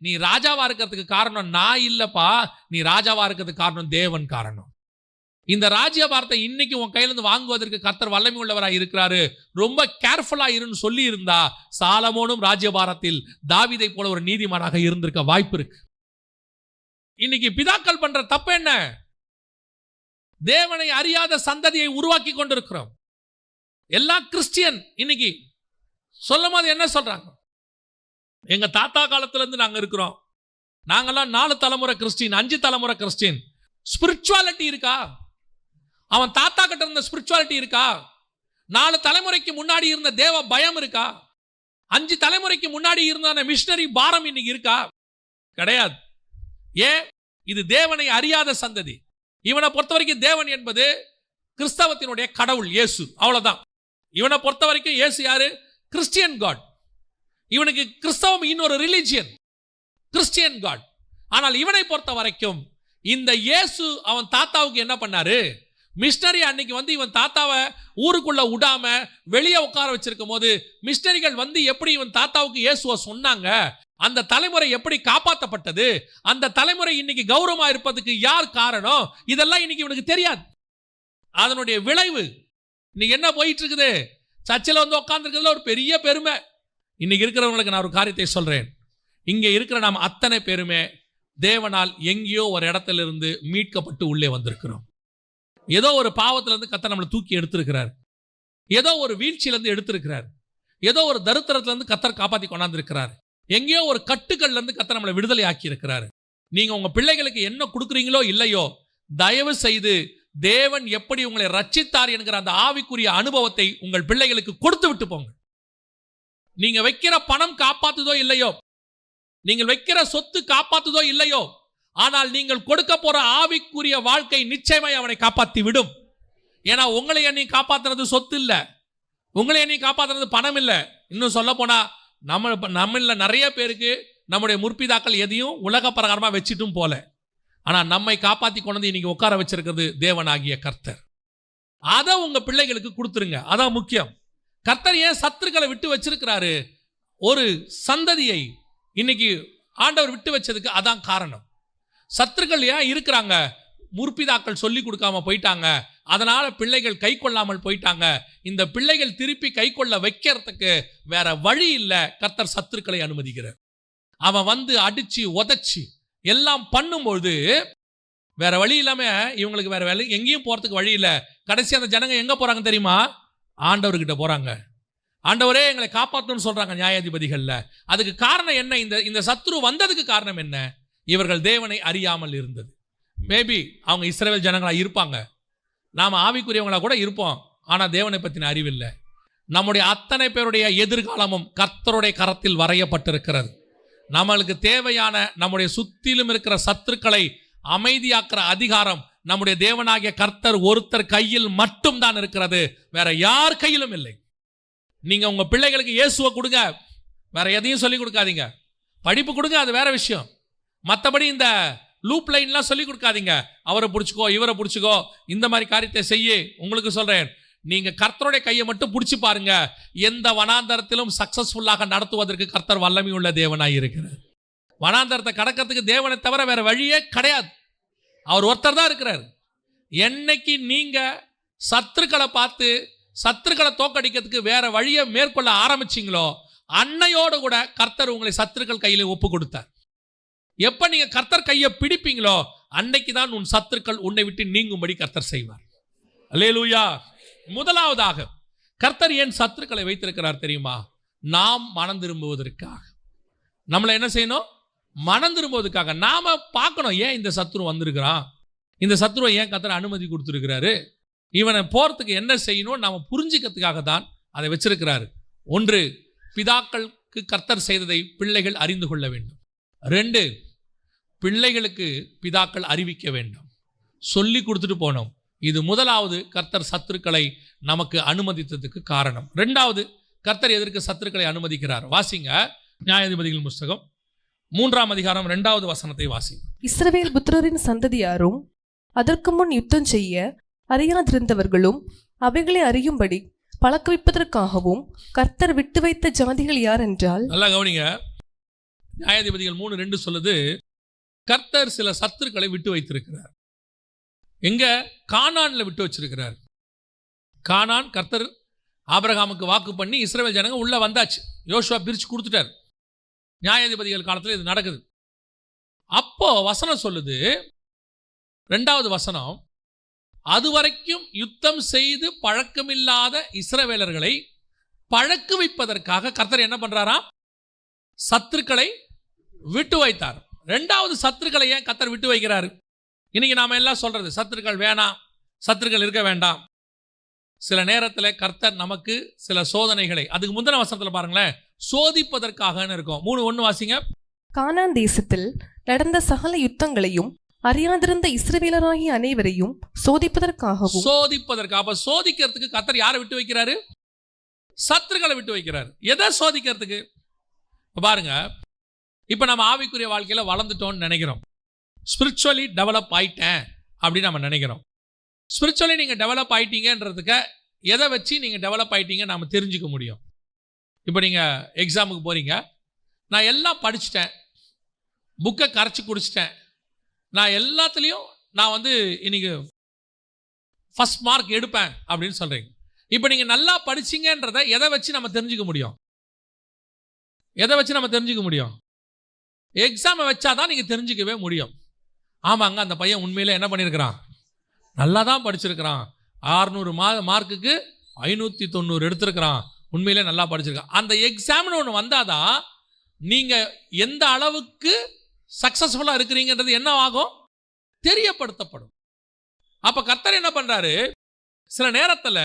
நீ ராஜாவா இருக்கிறதுக்கு காரணம் நான் இல்லப்பா, நீ ராஜாவா இருக்கிறதுக்கு காரணம் தேவன் காரணம். இந்த ராஜ்யபாரத்தை இன்னைக்கு உன் கையில இருந்து வாங்குவதற்கு கர்த்தர் வல்லமை உள்ளவராக இருக்கிறாரு, ரொம்ப கேர்ஃபுல்லா இருன்னு சொல்லி இருந்தா சாலமோனும் ராஜ்யபாரத்தில் தாவீதை போல ஒரு நீதிமானாக இருந்திருக்க வாய்ப்பு இருக்கு. இன்னைக்கு பிதாக்கள் பண்ற தப்பு என்ன? தேவனை அறியாத சந்ததியை உருவாக்கி கொண்டிருக்கிறோம். எல்லா கிறிஸ்டியன் இன்னைக்கு சொல்லும் போது என்ன சொல்றாங்க? எங்க தாத்தா காலத்துல இருந்து நாங்க இருக்கிறோம், நாங்கெல்லாம் 4 தலைமுறை கிறிஸ்டின், 5 தலைமுறை கிறிஸ்டின். ஸ்பிரிச்சுவாலிட்டி இருக்கா? அவன் தாத்தா கிட்ட இருந்த ஸ்பிரிச்சுவாலிட்டி இருக்கா? 4 தலைமுறைக்கு முன்னாடி இருந்த தேவ பயம் இருக்கா? 5 தலைமுறைக்கு முன்னாடி இருந்த மிஷனரி பாரம் இன்னைக்கு இருக்கா? கிடையாது. ஏன்? இது தேவனை அறியாத சந்ததி. இவனை பொறுத்த வரைக்கும் தேவன் என்பது கிறிஸ்தவத்தினுடைய கடவுள் இயேசு, அவ்வளவுதான். இவனை பொறுத்த வரைக்கும் இயேசு யாரு? Christian God. இவனுக்கு கிறிஸ்தவம் இன்னொரு ரிலிஜியன், கிறிஸ்டியன் காட். ஆனால் இவனை பொறுத்த வரைக்கும் இந்த இயேசு அவன் தாத்தாவுக்கு என்ன பண்ணாரு? மிஷனரி அன்னைக்கு வந்து இவன் தாத்தாவை ஊருக்குள்ள விடாம வெளியே உட்கார வச்சிருக்கும் போது மிஷனரிகள் வந்து எப்படி இவன் தாத்தாவுக்கு இயேசுவை சொன்னாங்க, அந்த தலைமுறை எப்படி காப்பாற்றப்பட்டது, அந்த தலைமுறை இன்னைக்கு கௌரவமா இருப்பதுக்கு யார் காரணம், இதெல்லாம் இன்னைக்கு இவனுக்கு தெரியாது. அதனுடைய விளைவு இன்னைக்கு என்ன போயிட்டு இருக்குது? சர்ச்சில் வந்து உட்கார்ந்துருக்கிறதுல ஒரு பெரிய பெருமை. இன்னைக்கு இருக்கிறவங்களுக்கு நான் ஒரு காரியத்தை சொல்றேன், இங்கே இருக்கிற நாம் அத்தனை பேருமே தேவனால் எங்கேயோ ஒரு இடத்துல இருந்து மீட்கப்பட்டு உள்ளே வந்திருக்கிறோம். ஏதோ ஒரு பாவத்திலிருந்து கர்த்தர் நம்மளை தூக்கி எடுத்திருக்கிறார், ஏதோ ஒரு வீழ்ச்சியிலிருந்து எடுத்திருக்கிறார், ஏதோ ஒரு தரித்திரத்திலிருந்து கர்த்தர் காப்பாற்றி கொண்டாந்துருக்கிறார், எங்கேயோ ஒரு கட்டுக்கள்ல இருந்து கர்த்தர் நம்மளை விடுதலை ஆக்கி இருக்கிறார். நீங்க உங்க பிள்ளைகளுக்கு என்ன கொடுக்குறீங்களோ இல்லையோ, தயவு செய்து தேவன் எப்படி உங்களை ரட்சித்தார் என்கிற அந்த ஆவிக்குரிய அனுபவத்தை உங்கள் பிள்ளைகளுக்கு கொடுத்து விட்டு போங்க. நீங்க வைக்கிற பணம் காப்பாத்துதோ இல்லையோ, நீங்கள் வைக்கிற சொத்து காப்பாத்துதோ இல்லையோ, ஆனால் நீங்கள் கொடுக்க போற ஆவிக்குரிய வாழ்க்கை நிச்சயமாய் அவனை காப்பாற்றி விடும். ஏன்னா உங்களை எண்ணி காப்பாத்துறது சொத்து இல்ல, உங்களை எண்ணி காப்பாத்துறது பணம் இல்ல. இன்னும் சொல்ல போனா நம்மள நிறைய பேருக்கு நம்முடைய முற்பிதாக்கள் எதையும் உலக பிரகாரமா வச்சிட்டும் போல, ஆனா நம்மை காப்பாத்தி கொண்டு இன்னைக்கு உட்கார வச்சிருக்கிறது தேவனாகிய கர்த்தர். அதை உங்க பிள்ளைகளுக்கு கொடுத்துருங்க, அதான் முக்கியம். கர்த்தர் ஏன் சத்துருக்களை விட்டு வச்சிருக்கிறாரு? ஒரு சந்ததியை இன்னைக்கு ஆண்டவர் விட்டு வச்சதுக்கு அதான் காரணம். சத்துருக்கள் ஏன் இருக்கிறாங்க? முற்பிதாக்கள் சொல்லி கொடுக்காம போயிட்டாங்க, அதனால பிள்ளைகள் கை கொள்ளாமல் போயிட்டாங்க. இந்த பிள்ளைகள் திருப்பி கை கொள்ள வைக்கிறதுக்கு வேற வழி இல்லை, கர்த்தர் சத்துருக்களை அனுமதிக்கிறார். அவன் வந்து அடிச்சு உதைச்சு எல்லாம் பண்ணும்பொழுது வேற வழி இல்லாம இவங்களுக்கு வேற வேலை எங்கேயும் போறதுக்கு வழி இல்லை. கடைசி அந்த ஜனங்க எங்க போறாங்க தெரியுமா? ஆண்டவர்கிட்ட போறாங்க. ஆண்டவரே எங்களை காப்பாற்றணும்னு சொல்றாங்க நியாயாதிபதிகள்ல. அதுக்கு காரணம் என்ன? இந்த சத்ரு வந்ததுக்கு காரணம் என்ன? இவர்கள் தேவனை அறியாமல் இருந்தது. மேபி அவங்க இஸ்ரவேல் ஜனங்களா இருப்பாங்க, நாம ஆவிக்குரியவங்களா கூட இருப்போம், ஆனா தேவனை பத்தின அறிவில்லை. நம்முடைய அத்தனை பேருடைய எதிர்காலமும் கர்த்தருடைய கரத்தில் வரையப்பட்டிருக்கிறது. நம்மளுக்கு தேவையான நம்முடைய சுத்திலும் இருக்கிற சத்துருக்களை அமைதியாக்குற அதிகாரம் நம்முடைய தேவனாகிய கர்த்தர் ஒருத்தர் கையில் மட்டும் தான் இருக்கிறது, வேற யார் கையிலும் இல்லை. நீங்க உங்க பிள்ளைகளுக்கு இயேசுவை கொடுங்க, வேற எதையும் சொல்லி கொடுக்காதீங்க. படிப்பு கொடுங்க, அது வேற விஷயம். மற்றபடி இந்த லூப் லைன்லாம் சொல்லி கொடுக்காதீங்க. அவரை பிடிச்சிக்கோ, இவரை பிடிச்சிக்கோ, இந்த மாதிரி காரியத்தை செய்ய. உங்களுக்கு சொல்றேன், நீங்க கர்த்தருடைய கையை மட்டும் பிடிச்சி பாருங்க, எந்த வனாந்தரத்திலும் சக்சஸ்ஃபுல்லாக நடத்துவதற்கு கர்த்தர் வல்லமை உள்ள தேவனாய் இருக்கிறார். வனாந்தரத்தை கடக்கிறதுக்கு தேவனை தவிர வேற வழியே கிடையாது, அவர் ஒருத்தர் தான் இருக்கிறார். என்னைக்கு நீங்க சத்துருக்களை பார்த்து சத்துருக்களை தோக்கடிக்கிறதுக்கு வேற வழியை மேற்கொள்ள ஆரம்பிச்சிங்களோ, அன்னையோடு கூட கர்த்தர் உங்களை சத்துருக்கள் கையில ஒப்பு கொடுத்தார். எப்ப நீங்க கர்த்தர் கையை பிடிப்பீங்களோ அன்னைக்கு தான் உன் சத்துருக்கள் உன்னை விட்டு நீங்கும்படி கர்த்தர் செய்வார். அல்லேலூயா. முதலாவதாக கர்த்தர் ஏன் சத்துருக்களை வைத்திருக்கிறார் தெரியுமா? நாம் மனம் திரும்புவதற்காக. நம்மளை என்ன செய்யணும்? மனம் திரும்புவதற்காக. நாம பார்க்கணும், ஏன் இந்த சத்துரு வந்திருக்கிறான், இந்த சத்துருவை ஏன் கர்த்தர் அனுமதி கொடுத்திருக்கிறாரு, இவனை போறதுக்கு என்ன செய்யணும் நாம புரிஞ்சுக்கிறதுக்காக தான் அதை வச்சிருக்கிறாரு. ஒன்று, பிதாக்களுக்கு கர்த்தர் செய்ததை பிள்ளைகள் அறிந்து கொள்ள வேண்டும். 2, பிள்ளைகளுக்கு பிதாக்கள் அறிவிக்க வேண்டும். சொல்லி கொடுத்துட்டு போனோம். இது முதலாவது கர்த்தர் சத்துருக்களை நமக்கு அனுமதித்ததுக்கு காரணம். ரெண்டாவது, கர்த்தர் எதற்கு சத்துருக்களை அனுமதிக்கிறார்? வாசிங்க நியாயாதிபதிகள் புஸ்தகம் 3ஆம் அதிகாரம் 2வது வசனத்தை வாசிங்க. இஸ்ரவேல் புத்திரரின் சந்ததியாரும் அதற்கு முன் யுத்தம் செய்ய அறியாதிருந்தவர்களும் அவைகளை அறியும்படி பழக்குவிப்பதற்காகவும் கர்த்தர் விட்டு வைத்த ஜாதிகள் யார் என்றால், நல்லா கவனிங்க, நியாயாதிபதிகள் 3:2 சொல்லுது, கர்த்தர் சில சத்துருக்களை விட்டு வைத்திருக்கிறார். எங்க? கானான்ல விட்டு வச்சிருக்கிறார். கானான் கர்த்தர் ஆபிரகாமுக்கு வாக்கு பண்ணி இஸ்ரவேல் ஜனங்க உள்ள வந்தாச்சு. யோசுவா பிரிச்சு கொடுத்துட்டார். நியாயாதிபதிகள் காலத்தில் இது நடக்குது. அப்போ வசனம் சொல்லுது, 2வது வசனம், அதுவரைக்கும் யுத்தம் செய்து பழக்கமில்லாத இஸ்ரவேலர்களை பழக்குவிப்பதற்காக கர்த்தர் என்ன பண்றாராம்? சத்துருக்களை விட்டு வைத்தார். 2வது சத்துருக்களை ஏன் கர்த்தர் விட்டு வைக்கிறாரு? இன்னைக்கு நாம எல்லாம் சொல்றது சத்துருக்கள் வேணாம், சத்துருக்கள் இருக்க வேண்டாம். சில நேரத்தில் கர்த்தர் நமக்கு சில சோதனைகளை, அதுக்கு முந்தின வசனத்தில் பாருங்களேன், சோதிப்பதற்காக இருக்கும். 3:1 வாசிங்க. கானான் தேசத்தில் நடந்த சகல யுத்தங்களையும் அறியாதிருந்த இஸ்ரவேலராகிய அனைவரையும் சோதிப்பதற்காகவும். அப்ப சோதிக்கிறதுக்கு கர்த்தர் யாரை விட்டு வைக்கிறாரு? சத்துருக்களை விட்டு வைக்கிறாரு. எதை சோதிக்கிறதுக்கு? பாருங்க, இப்ப நம்ம ஆவிக்குரிய வாழ்க்கையில வளர்ந்துட்டோம்னு நினைக்கிறோம். ஸ்பிரிச்சுவலி டெவலப் ஆயிட்டேன் அப்படின்னு நம்ம நினைக்கிறோம். ஸ்பிரிச்சுவலி நீங்க டெவலப் ஆயிட்டீங்கன்றதுக்கு எதை வச்சு நீங்க டெவலப் ஆயிட்டீங்க நாம தெரிஞ்சுக்க முடியும். இப்போ நீங்க எக்ஸாமுக்கு போறீங்க, நான் எல்லாம் படிச்சுட்டேன், புக்கை கரைச்சி குடிச்சிட்டேன், நான் எல்லாத்துலேயும் நான் இன்னைக்கு ஃபர்ஸ்ட் மார்க் எடுப்பேன் அப்படின்னு சொல்றீங்க. இப்போ நீங்க நல்லா படிச்சீங்கன்றதை எதை வச்சு நம்ம தெரிஞ்சுக்க முடியும்? எதை வச்சு நம்ம தெரிஞ்சுக்க முடியும்? எக்ஸாமை வச்சாதான் நீங்க தெரிஞ்சுக்கவே முடியும். ஆமாங்க, அந்த பையன் உண்மையில என்ன பண்ணியிருக்கிறான்? நல்லா தான் படிச்சிருக்கிறான், 600 மார்க்குக்கு 590 எடுத்திருக்கிறான், உண்மையிலே நல்லா படிச்சிருக்கான். அந்த எக்ஸாம்னு ஒன்று வந்தாதான் நீங்க எந்த அளவுக்கு சக்சஸ்ஃபுல்லா இருக்கிறீங்கன்றது என்ன ஆகும்? தெரியப்படுத்தப்படும். அப்ப கர்த்தர் என்ன பண்றாரு? சில நேரத்தில்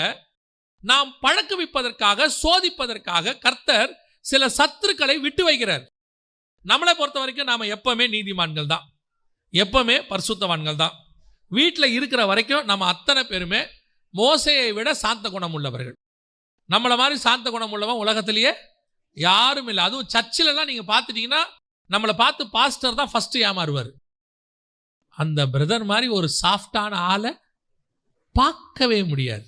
நாம் பழக்குவிப்பதற்காக, சோதிப்பதற்காக கர்த்தர் சில சத்துருக்களை விட்டு வைக்கிறார். நம்மளை பொறுத்த வரைக்கும் நாம எப்பவுமே நீதிமான்கள் தான், எப்பவுமே பரிசுத்தவான்கள் தான். வீட்டில் இருக்கிற வரைக்கும் நம்ம அத்தனை பேருமே மோசையை விட சாந்த குணம் உள்ளவர்கள். நம்மளை மாதிரி சாந்த குணம் உள்ளவன் உலகத்திலேயே யாரும் இல்லை. அதுவும் சர்ச்சிலெல்லாம் நீங்கள் பார்த்துட்டீங்கன்னா நம்மளை பார்த்து பாஸ்டர் தான் ஃபர்ஸ்ட் ஏமாறுவார். அந்த பிரதர் மாதிரி ஒரு சாஃப்டான ஆளை பார்க்கவே முடியாது.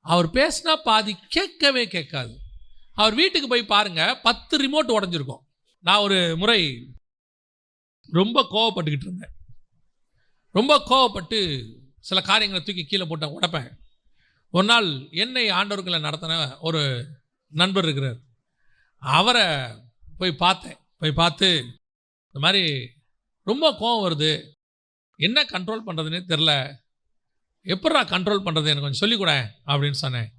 அவர் பேசினா பாதி கேட்கவே கேட்காது. அவர் வீட்டுக்கு போய் பாருங்க, 10 ரிமோட் உடஞ்சிருக்கும். நான் ஒரு முறை ரொம்ப கோவப்பட்டுக்கிட்டு இருந்தேன். ரொம்ப கோவப்பட்டு சில காரியங்களை தூக்கி கீழே போட்டேன், உடைப்பேன். ஒரு நாள் என்னை ஆண்டவர்களை நடத்தின ஒரு நண்பர் இருக்கிறார். அவரை போய் பார்த்தேன். போய் பார்த்து, இந்த மாதிரி ரொம்ப கோவம் வருது, என்ன கண்ட்ரோல் பண்ணுறதுன்னே தெரில, எப்படா கண்ட்ரோல் பண்ணுறது எனக்கு கொஞ்சம் சொல்லிக்கூட அப்படின்னு சொன்னேன்.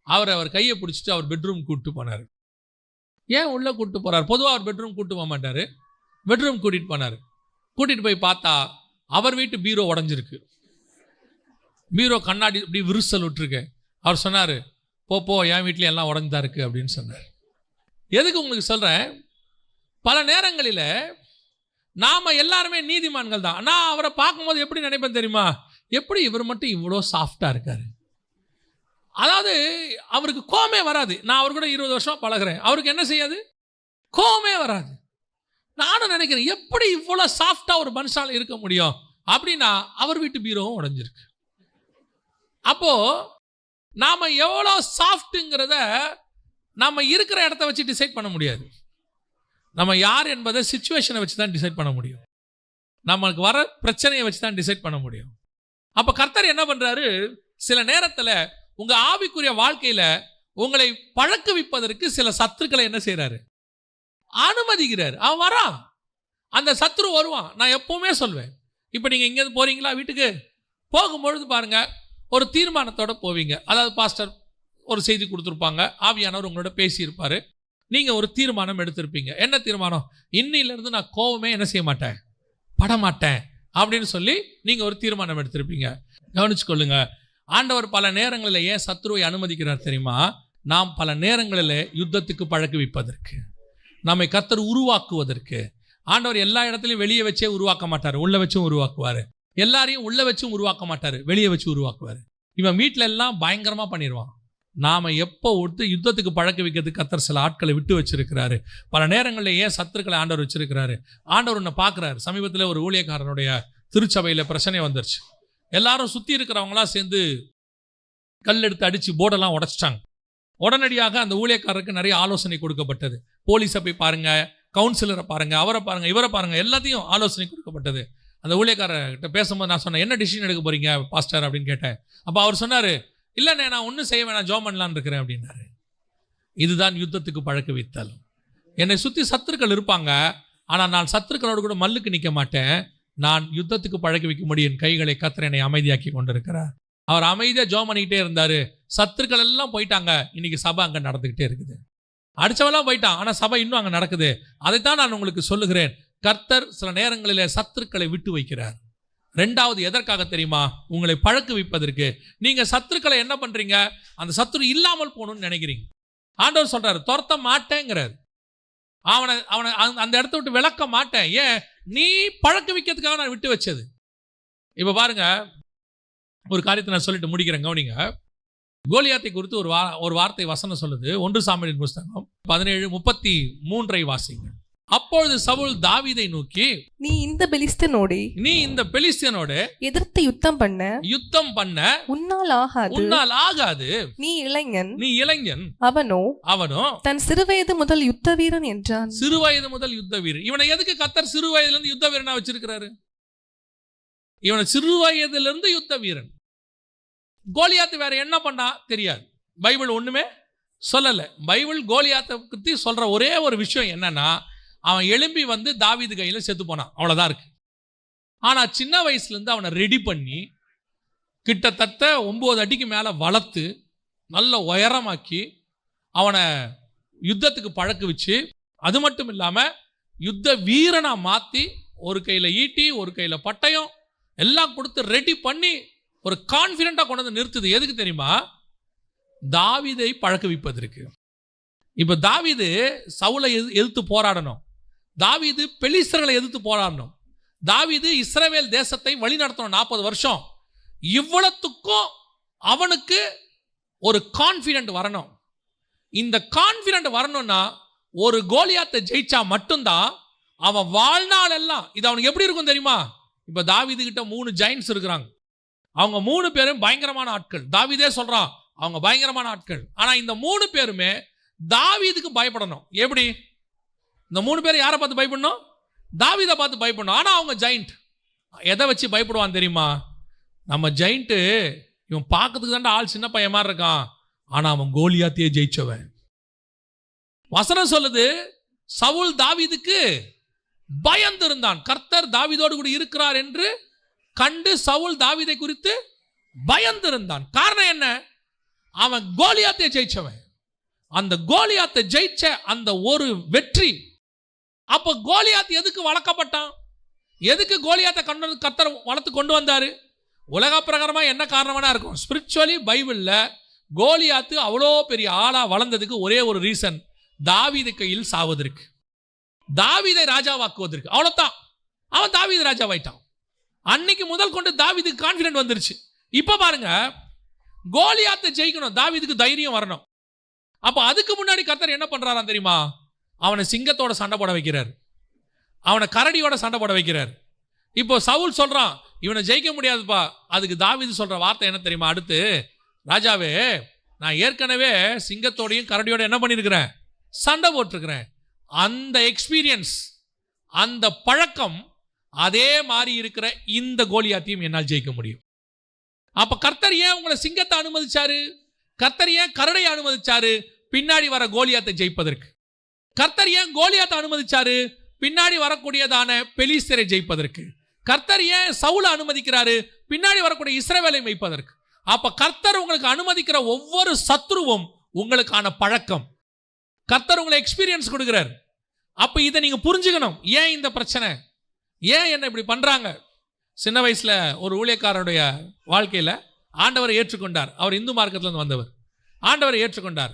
அவர் கையை பிடிச்சிட்டு அவர் பெட்ரூம் கூப்பிட்டு போனார். ஏன் உள்ளே கூப்பிட்டு போகிறார்? பொதுவாக அவர் பெட்ரூம் கூப்பிட்டு போக மாட்டார். பெட்ரூம் கூட்டிகிட்டு போனார். கூட்டிகிட்டு போய் பார்த்தா அவர் வீட்டு பீரோ உடஞ்சிருக்கு. பீரோ கண்ணாடி இப்படி விரிசல் விட்டுருக்கு. அவர் சொன்னார், போ என் வீட்லேயும் எல்லாம் உடஞ்சுதான் இருக்குது அப்படின்னு சொன்னார். எதுக்கு உங்களுக்கு சொல்கிறேன்? பல நேரங்களில் நாம் எல்லாருமே நீதிமான்கள் தான். நான் அவரை பார்க்கும்போது எப்படி நினைப்பேன் தெரியுமா? எப்படி இவர் மட்டும் இவ்வளோ சாஃப்டாக இருக்கார். அதாவது அவருக்கு கோவமே வராது. நான் அவர் கூட 20 வருஷம் பழகிறேன், அவருக்கு என்ன செய்யாது? கோவமே வராது. நானும் நினைக்கிறேன், எப்படி இவ்வளோ சாஃப்டாக ஒரு மனுஷால் இருக்க முடியும் அப்படின்னா அவர் வீட்டு பீரோவும் உடைஞ்சிருக்கு. அப்போ நாம எவ்வளோ சாஃப்ட்டுங்கிறத நம்ம இருக்கிற இடத்த வச்சு டிசைட் பண்ண முடியாது. நம்ம யார் என்பதை சிச்சுவேஷனை வச்சு தான் டிசைட் பண்ண முடியும். நமக்கு வர பிரச்சனையை வச்சு தான் டிசைட் பண்ண முடியும். அப்போ கர்த்தர் என்ன பண்றாரு? சில நேரத்தில் உங்க ஆவிக்குரிய வாழ்க்கையில உங்களை பழக்குவிப்பதற்கு சில சத்துருக்களை என்ன செய்யறாரு? அனுமதிக்கிறார். அவன் வரான், அந்த சத்துரு வருவான். நான் எப்பவுமே சொல்வேன், இப்போ நீங்கள் இங்கேருந்து போறீங்களா, வீட்டுக்கு போகும்பொழுது பாருங்க, ஒரு தீர்மானத்தோட போவீங்க. அதாவது பாஸ்டர் ஒரு செய்தி கொடுத்துருப்பாங்க, ஆவியானவர் உங்களோட பேசியிருப்பாரு, நீங்கள் ஒரு தீர்மானம் எடுத்திருப்பீங்க. என்ன தீர்மானம்? இன்னிலிருந்து நான் கோவமே என்ன செய்ய மாட்டேன், படமாட்டேன் அப்படின்னு சொல்லி நீங்கள் ஒரு தீர்மானம் எடுத்திருப்பீங்க. கவனிச்சுக்கொள்ளுங்க, ஆண்டவர் பல நேரங்களில் ஏன் சத்துருவை அனுமதிக்கிறார் தெரியுமா? நாம் பல நேரங்களில் யுத்தத்துக்கு பழக்குவிப்பதற்கு, நம்மை கர்த்தர் உருவாக்குவதற்கு. ஆண்டவர் எல்லா இடத்துலையும் வெளியே வச்சே உருவாக்க மாட்டார், உள்ள வச்சும் உருவாக்குவார். எல்லாரையும் உள்ள வச்சும் உருவாக்க மாட்டாரு, வெளியே வச்சு உருவாக்குவார். இவன் வீட்டில எல்லாம் பயங்கரமா பண்ணிடுவான். நாம எப்போ ஒருத்து யுத்தத்துக்கு பழக்க வைக்கிறதுக்கு கர்த்தர் சில ஆட்களை விட்டு வச்சிருக்கிறாரு. பல நேரங்களில் ஏன் சத்துருக்களை ஆண்டவர் வச்சிருக்கிறாரு? ஆண்டவர் உன்னை பார்க்குறாரு. சமீபத்தில் ஒரு ஊழியக்காரனுடைய திருச்சபையில் பிரச்சனை வந்துருச்சு. எல்லாரும் சுற்றி இருக்கிறவங்களாம் சேர்ந்து கல் எடுத்து அடித்து போர்டெல்லாம் உடைச்சிட்டாங்க. உடனடியாக அந்த ஊழியக்காரருக்கு நிறைய ஆலோசனை கொடுக்கப்பட்டது. போலீஸை போய் பாருங்க, கவுன்சிலரை பாருங்க, அவரை பாருங்க, இவரை பாருங்க, எல்லாத்தையும் ஆலோசனை கொடுக்கப்பட்டது. அந்த ஊழியக்காரர்கிட்ட பேசும்போது நான் சொன்னேன், என்ன டிசிஷன் எடுக்க போறீங்க பாஸ்டர் அப்படின்னு கேட்டேன். அப்போ அவர் சொன்னார், இல்லைண்ணே நான் ஒன்றும் செய்ய வேணாம், ஜோம் பண்ணலான்னு இருக்கிறேன் அப்படின்னாரு. இதுதான் யுத்தத்துக்கு பழக்க வைத்தல். என்னை சுற்றி சத்துருக்கள் இருப்பாங்க, ஆனால் நான் சத்துருக்களோடு கூட மல்லுக்கு நிற்க மாட்டேன். நான் யுத்தத்துக்கு பழக்க வைக்கும்படி என் கைகளை கர்த்தர் என்னை அமைதியாக்கி கொண்டிருக்கிறார். அவர் அமைதியாக ஜோம் பண்ணிக்கிட்டே இருந்தார். சத்துருக்கள் எல்லாம் போயிட்டாங்க. இன்னைக்கு சபை அங்கே நடந்துக்கிட்டே இருக்குது. அடித்தவெல்லாம் போயிட்டான், ஆனால் சபை இன்னும் அங்கே நடக்குது. அதைத்தான் நான் உங்களுக்கு சொல்லுகிறேன். கர்த்தர் சில நேரங்களில் சத்துருக்களை விட்டு வைக்கிறார். ரெண்டாவது எதற்காக தெரியுமா? உங்களை பழக்க வைப்பதற்கு. நீங்க சத்துருக்களை என்ன பண்றீங்க? அந்த சத்துரு இல்லாமல் போகணும்னு நினைக்கிறீங்க. ஆண்டவர் சொல்றாரு, துரத்த மாட்டேங்கிறார். அவனை அந்த இடத்த விட்டு விளக்க மாட்டேன். ஏன்? நீ பழக்க வைக்கிறதுக்காக நான் விட்டு வச்சது. இப்ப பாருங்க, ஒரு காரியத்தை நான் சொல்லிட்டு முடிக்கிறேன், கவனிங்க. கோலியாத்தை குறித்து ஒரு வார்த்தை வசனம் சொல்லுது. 1 சாமுவேலின் புஸ்தகம் 17:33 வாசிங்க. அப்பொழுது சவுல் தாவீதை நோக்கி, நீ இந்த பெலிஸ்தியனோடு எதிர்த்து யுத்தம் பண்ண உன்னால் ஆகாது. நீ இளைஞன். அவனோ தன் சிறுவயது முதல் யுத்த வீரன் என்றான். சிறுவயது முதல் யுத்த வீரன். இவனை எதுக்கு கர்த்தர் சிறு வயதுல இருந்து யுத்த வீரனா வச்சிருக்கிறாரு? இவனை சிறு வயதுல இருந்து யுத்த வீரன். கோலியாத்து வேற என்ன பண்ணா தெரியாது. பைபிள் ஒண்ணுமே சொல்லல. பைபிள் கோலியாத்தை பத்தி சொல்ற ஒரே ஒரு விஷயம் என்னன்னா, அவன் எழும்பி வந்து தாவீது கையில் செத்து போனான், அவ்வளோதான் இருக்கு. ஆனால் சின்ன வயசுலேருந்து அவனை ரெடி பண்ணி கிட்டத்தட்ட 9 அடிக்கு மேலே வளர்த்து நல்ல உயரமாக்கி அவனை யுத்தத்துக்கு பழக்க வச்சு, அது மட்டும் இல்லாமல் யுத்த வீரனாக மாற்றி ஒரு கையில் ஈட்டி ஒரு கையில் பட்டயம் எல்லாம் கொடுத்து ரெடி பண்ணி ஒரு கான்ஃபிடென்ட்டாக கொண்டு வந்து நிறுத்துது. எதுக்கு தெரியுமா? தாவீதை பழக்க வைப்பதற்கு. இப்போ தாவீது சவுலை எதிர்த்து போராடணும். தாவீது பெலிஸ்தர்களை எதிர்த்து போராடணும். தாவீது இஸ்ரவேல் தேசத்தை வழி நடத்தணும் 40 வருஷம். இவ்வளத்துக்கும் அவனுக்கு ஒரு கான்ஃபிடென்ட் வரணும். இந்த கான்ஃபிடென்ட் வரணும்னா ஒரு கோலியாத்தை ஜெயிச்சா மட்டும்தான் அவன் வாழ்நாள் எல்லாம். இது அவனுக்கு எப்படி இருக்கும் தெரியுமா? இப்போ தாவீது கிட்ட 3 ஜெயின்ட்ஸ் இருக்கிறாங்க. அவங்க 3 பேரும் பயங்கரமான ஆட்கள். தாவீதே சொல்றான் அவங்க பயங்கரமான ஆட்கள். ஆனால் இந்த 3 பேருமே தாவீதுக்கு பயப்படணும். எப்படி? இந்த 3 பேர் யாரை பார்த்து பயப்படணும்? தாவீதை பார்த்து பயப்படணும். ஆனால் அவங்க ஜெயிண்ட். எதை வச்சு பயப்படுவான் தெரியுமா? நம்ம ஜெயிண்ட்டு இவன் பார்க்கறதுக்கு தாண்டா ஆள் சின்ன பையன் மாதிரி இருக்கான், ஆனால் அவன் கோலியாத்தையே ஜெயிச்சவன். வசனம் சொல்லுது, சவுல் தாவீதுக்கு பயந்து இருந்தான். கர்த்தர் தாவீதோடு கூட இருக்கிறார் என்று கண்டு சவுல் தாவீதை குறித்து பயந்து இருந்தான். காரணம் என்ன? அவன் கோலியாத்தையே ஜெயிச்சவன். அந்த கோலியாத்தை ஜெயிச்ச அந்த ஒரு வெற்றி. அப்ப கோலியாத் எதுக்கு வளர்க்கப்பட்டான்? எதுக்கு கோலியாத்தை கர்த்தர் வளர்த்து கொண்டு வந்தாரு? உலக பிரகாரமா என்ன காரணமா இருக்கும்? ஸ்பிரிச்சுவலி பைபிள்ல கோலியாத்து அவ்வளோ பெரிய ஆளா வளர்ந்ததுக்கு ஒரே ஒரு ரீசன், தாவீது கையில் சாவதற்கு, தாவீதை ராஜாவாக்குவதற்கு. அவ்வளவுதான். அவன் தாவீது ராஜாவாயிட்டான். அன்னைக்கு முதல் கொண்டு தாவீதுக்கு கான்ஃபிடென்ட் வந்துருச்சு. இப்ப பாருங்க, கோலியாத்தை ஜெயிக்கணும், தாவீதுக்கு தைரியம் வரணும். அப்போ அதுக்கு முன்னாடி கர்த்தர் என்ன பண்றாராம் தெரியுமா? அவனை சிங்கத்தோட சண்டை போட வைக்கிறார், அவனை கரடியோட சண்டை போட வைக்கிறார். இப்போ சவுல் சொல்றான், இவனை ஜெயிக்க முடியாதுப்பா. அதுக்கு தாவீது சொல்ற வார்த்தை என்ன தெரியுமா? அடுத்து, ராஜாவே, நான் ஏற்கனவே சிங்கத்தோடையும் கரடியோட என்ன பண்ணியிருக்கிறேன்? சண்டை போட்டிருக்கிறேன். அந்த எக்ஸ்பீரியன்ஸ், அந்த பழக்கம் அதே மாதிரி இருக்கிற இந்த கோலியாத்தையும் என்னால் ஜெயிக்க முடியும். அப்ப கர்த்தர் ஏன் உங்களை சிங்கத்தை அனுமதிச்சாரு? கர்த்தர் ஏன் கரடியை அனுமதிச்சாரு? பின்னாடி வர கோலியாத்தை ஜெயிப்பதற்கு. கர்த்தர் ஏன் கோலியாத்தை அனுமதிச்சாரு? பின்னாடி வரக்கூடியதான பெலிஸ்தரை ஜெயிப்பதற்கு. கர்த்தர் ஏன் சவுலை அனுமதிக்கிறாரு? பின்னாடி வரக்கூடிய இஸ்ரவேலை மேய்ப்பதற்கு. அப்ப கர்த்தர் உங்களுக்கு அனுமதிக்கிற ஒவ்வொரு சத்ருவும் உங்களுக்கான பழக்கம். கர்த்தர் உங்களை எக்ஸ்பீரியன்ஸ் கொடுக்கிறார். அப்ப இதை நீங்க புரிஞ்சுக்கணும். ஏன் இந்த பிரச்சனை? ஏன் என்ன இப்படி பண்றாங்க? சின்ன வயசுல ஒரு ஊழியக்காரருடைய வாழ்க்கையில ஆண்டவரை ஏற்றுக்கொண்டார். அவர் இந்து மார்க்கத்துல இருந்து வந்தவர். ஆண்டவரை ஏற்றுக்கொண்டார்.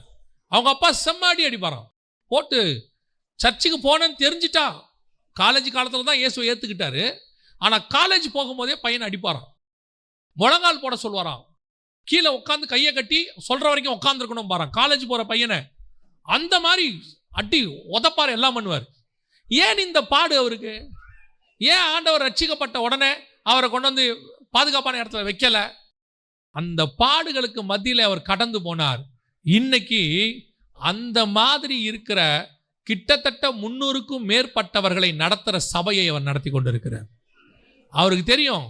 அவங்க அப்பா செம்மாடி அடிப்பாராம் போட்டு. சர்ச்சுக்கு போனேன்னு தெரிஞ்சிட்டா, காலேஜ் காலத்துல தான் இயேசுவை ஏத்துக்கிட்டாரு. ஆனால் காலேஜ் போகும்போதே பையனை அடிப்பாராம், முழங்கால் போட சொல்வாராம், கீழே உட்காந்து கையை கட்டி சொல்ற வரைக்கும் உட்காந்துருக்கணும் பாரு காலேஜ் போற பையனை. அந்த மாதிரி அடி உதப்பார், எல்லாம் பண்ணுவார். ஏன் இந்த பாடு அவருக்கு? ஏன் ஆண்டவர் ரட்சிக்கப்பட்ட உடனே அவரை கொண்டு வந்து பாதுகாப்பான இடத்துல வைக்கல? அந்த பாடுகளுக்கு மத்தியில் அவர் கடந்து போனார். இன்னைக்கு அந்த மாதிரி இருக்கிற கிட்டத்தட்ட 300க்கும் மேற்பட்டவர்களை நடத்துகிற சபையை அவர் நடத்தி கொண்டிருக்கிறார். அவருக்கு தெரியும்,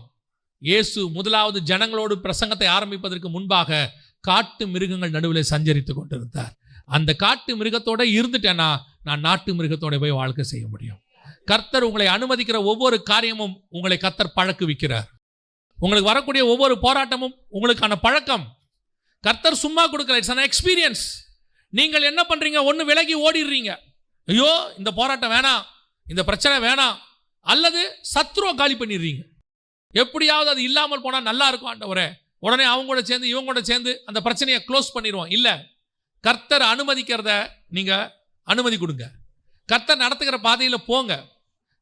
இயேசு முதலாவது ஜனங்களோடு பிரசங்கத்தை ஆரம்பிப்பதற்கு முன்பாக காட்டு மிருகங்கள் நடுவில் சஞ்சரித்து கொண்டிருந்தார். அந்த காட்டு மிருகத்தோட இருந்துட்டேன்னா நான் நாட்டு மிருகத்தோட போய் வாழ்க்கை செய்ய முடியும். கர்த்தர் உங்களை அனுமதிக்கிற ஒவ்வொரு காரியமும் உங்களை கர்த்தர் பழக்குவிக்கிறார். உங்களுக்கு வரக்கூடிய ஒவ்வொரு போராட்டமும் உங்களுக்கான பழக்கம். கர்த்தர் சும்மா கொடுக்கல, இட்ஸ் an எக்ஸ்பீரியன்ஸ். நீங்கள் என்ன பண்றீங்க? ஒன்று விலகி ஓடிடுறீங்க, ஐயோ இந்த போராட்டம் வேணாம், இந்த பிரச்சனை வேணாம், அல்லது சத்ருவை காலி பண்ணிடுறீங்க. எப்படியாவது அது இல்லாமல் போனால் நல்லா இருக்கும் ஆண்டவரே, உடனே அவங்க கூட சேர்ந்து இவங்க கூட சேர்ந்து அந்த பிரச்சனையை க்ளோஸ் பண்ணிடுவோம். இல்லை, கர்த்தர் அனுமதிக்கிறத நீங்கள் அனுமதி கொடுங்க. கர்த்தர் நடத்துகிற பாதையில் போங்க.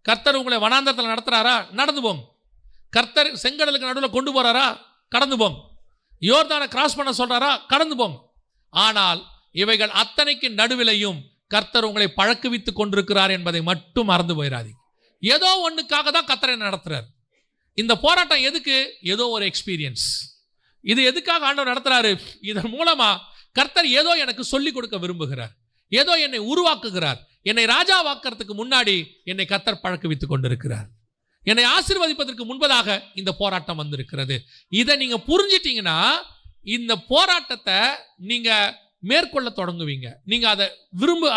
கர்த்தர் உங்களை வனாந்தரத்தில் நடத்துகிறாரா, நடந்து போங்க. கர்த்தர் செங்கடலுக்கு நடுவில் கொண்டு போகிறாரா, கடந்து போங்க. யோர்தானை கிராஸ் பண்ண சொல்கிறாரா, கடந்து போங்க. ஆனால் இவைகள் அத்தனைக்கு நடுவிலையும் கர்த்தர் உங்களை பழக்குவித்து கொண்டிருக்கிறார் என்பதை மட்டும் மறந்து போயிடாதீங்க. ஏதோ ஒன்றுக்காக தான் கர்த்தரை நடத்துகிறார். இந்த போராட்டம் எதுக்கு? ஏதோ ஒரு எக்ஸ்பீரியன்ஸ். இது எதுக்காக ஆண்டவர் நடத்துறாரு? இதன் மூலமா கர்த்தர் ஏதோ எனக்கு சொல்லிக் கொடுக்க விரும்புகிறார், ஏதோ என்னை உருவாக்குகிறார். என்னை ராஜாவாக்கிறதுக்கு முன்னாடி என்னை கர்த்தர் பழக்குவித்துக் கொண்டிருக்கிறார். என்னை ஆசீர்வதிப்பதற்கு முன்பதாக இந்த போராட்டம் வந்திருக்கிறது. இதை நீங்க புரிஞ்சிட்டீங்கன்னா இந்த போராட்டத்தை நீங்க மேற்கொள்ள தொடங்குவீங்க. நீங்க அதை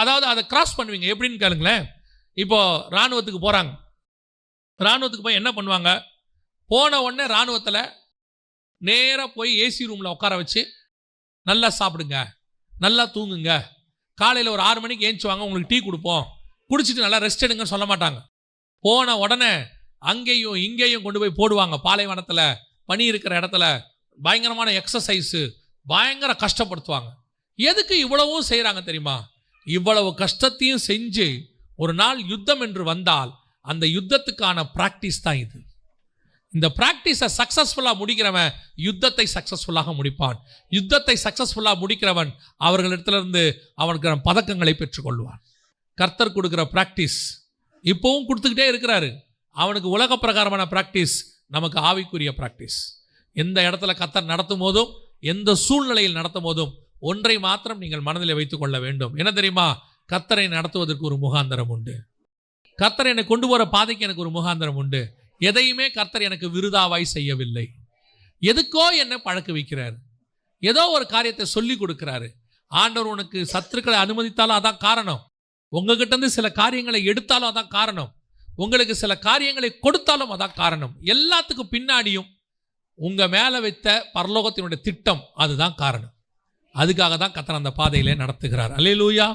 அதாவது அதை கிராஸ் பண்ணுவீங்க. எப்படின்னு கேளுங்களேன். இப்போ ராணுவத்துக்கு போறாங்க. ராணுவத்துக்கு போய் என்ன பண்ணுவாங்க? போன உடனே ராணுவத்தில் நேராக போய் ஏசி ரூமில் உட்கார வச்சு நல்லா சாப்பிடுங்க, நல்லா தூங்குங்க, காலையில் ஒரு 6 மணிக்கு ஏஞ்சுவாங்க, உங்களுக்கு டீ கொடுப்போம், குடிச்சிட்டு நல்லா ரெஸ்ட் எடுங்கன்னு சொல்ல மாட்டாங்க. போன உடனே அங்கேயும் இங்கேயும் கொண்டு போய் போடுவாங்க. பாலைவனத்தில் பனி இருக்கிற இடத்துல பயங்கரமான எக்ஸசைஸு, பயங்கர கஷ்டப்படுத்துவாங்க. எதுக்கு இவ்வளவும் செய்கிறாங்க தெரியுமா? இவ்வளவு கஷ்டத்தையும் செஞ்சு ஒரு நாள் யுத்தம் என்று வந்தால் அந்த யுத்தத்துக்கான பிராக்டிஸ் தான் இது. இந்த பிராக்டிஸை சக்சஸ்ஃபுல்லாக முடிக்கிறவன் யுத்தத்தை சக்சஸ்ஃபுல்லாக முடிப்பான். யுத்தத்தை சக்சஸ்ஃபுல்லாக முடிக்கிறவன் அவர்களிடத்திலிருந்து அவனுக்கு பதக்கங்களை பெற்றுக்கொள்வான். கர்த்தர் கொடுக்குற பிராக்டிஸ் இப்போவும் கொடுத்துக்கிட்டே இருக்கிறாரு. அவனுக்கு உலக பிரகாரமான பிராக்டிஸ், நமக்கு ஆவிக்குரிய பிராக்டிஸ். எந்த இடத்துல கர்த்தர் நடத்தும் போதும், எந்த சூழ்நிலையில் நடத்தும் போதும் ஒன்றை மாத்திரம் நீங்கள் மனதில் வைத்துக் கொள்ள வேண்டும். என்ன தெரியுமா? கர்த்தரை நடத்துவதற்கு ஒரு முகாந்தரம் உண்டு. கர்த்தர் என்னை கொண்டு போகிற பாதைக்கு எனக்கு ஒரு முகாந்தரம் உண்டு. எதையுமே கர்த்தர் எனக்கு விருதாவாய் செய்யவில்லை. எதுக்கோ என்ன பழக்க வைக்கிறார், ஏதோ ஒரு காரியத்தை சொல்லி கொடுக்கிறாரு. ஆண்டவர் உனக்கு சத்துருக்களை அனுமதித்தாலும் அதான் காரணம். உங்ககிட்ட இருந்து சில காரியங்களை எடுத்தாலும் அதான் காரணம். உங்களுக்கு சில காரியங்களை கொடுத்தாலும் அதான் காரணம். எல்லாத்துக்கும் பின்னாடியும் உங்க மேல வைத்த பரலோகத்தினுடைய திட்டம் அதுதான் காரணம். அதுக்காக தான் கர்த்தர் அந்த பாதையிலே நடத்துகிறார். அல்லேலூயா.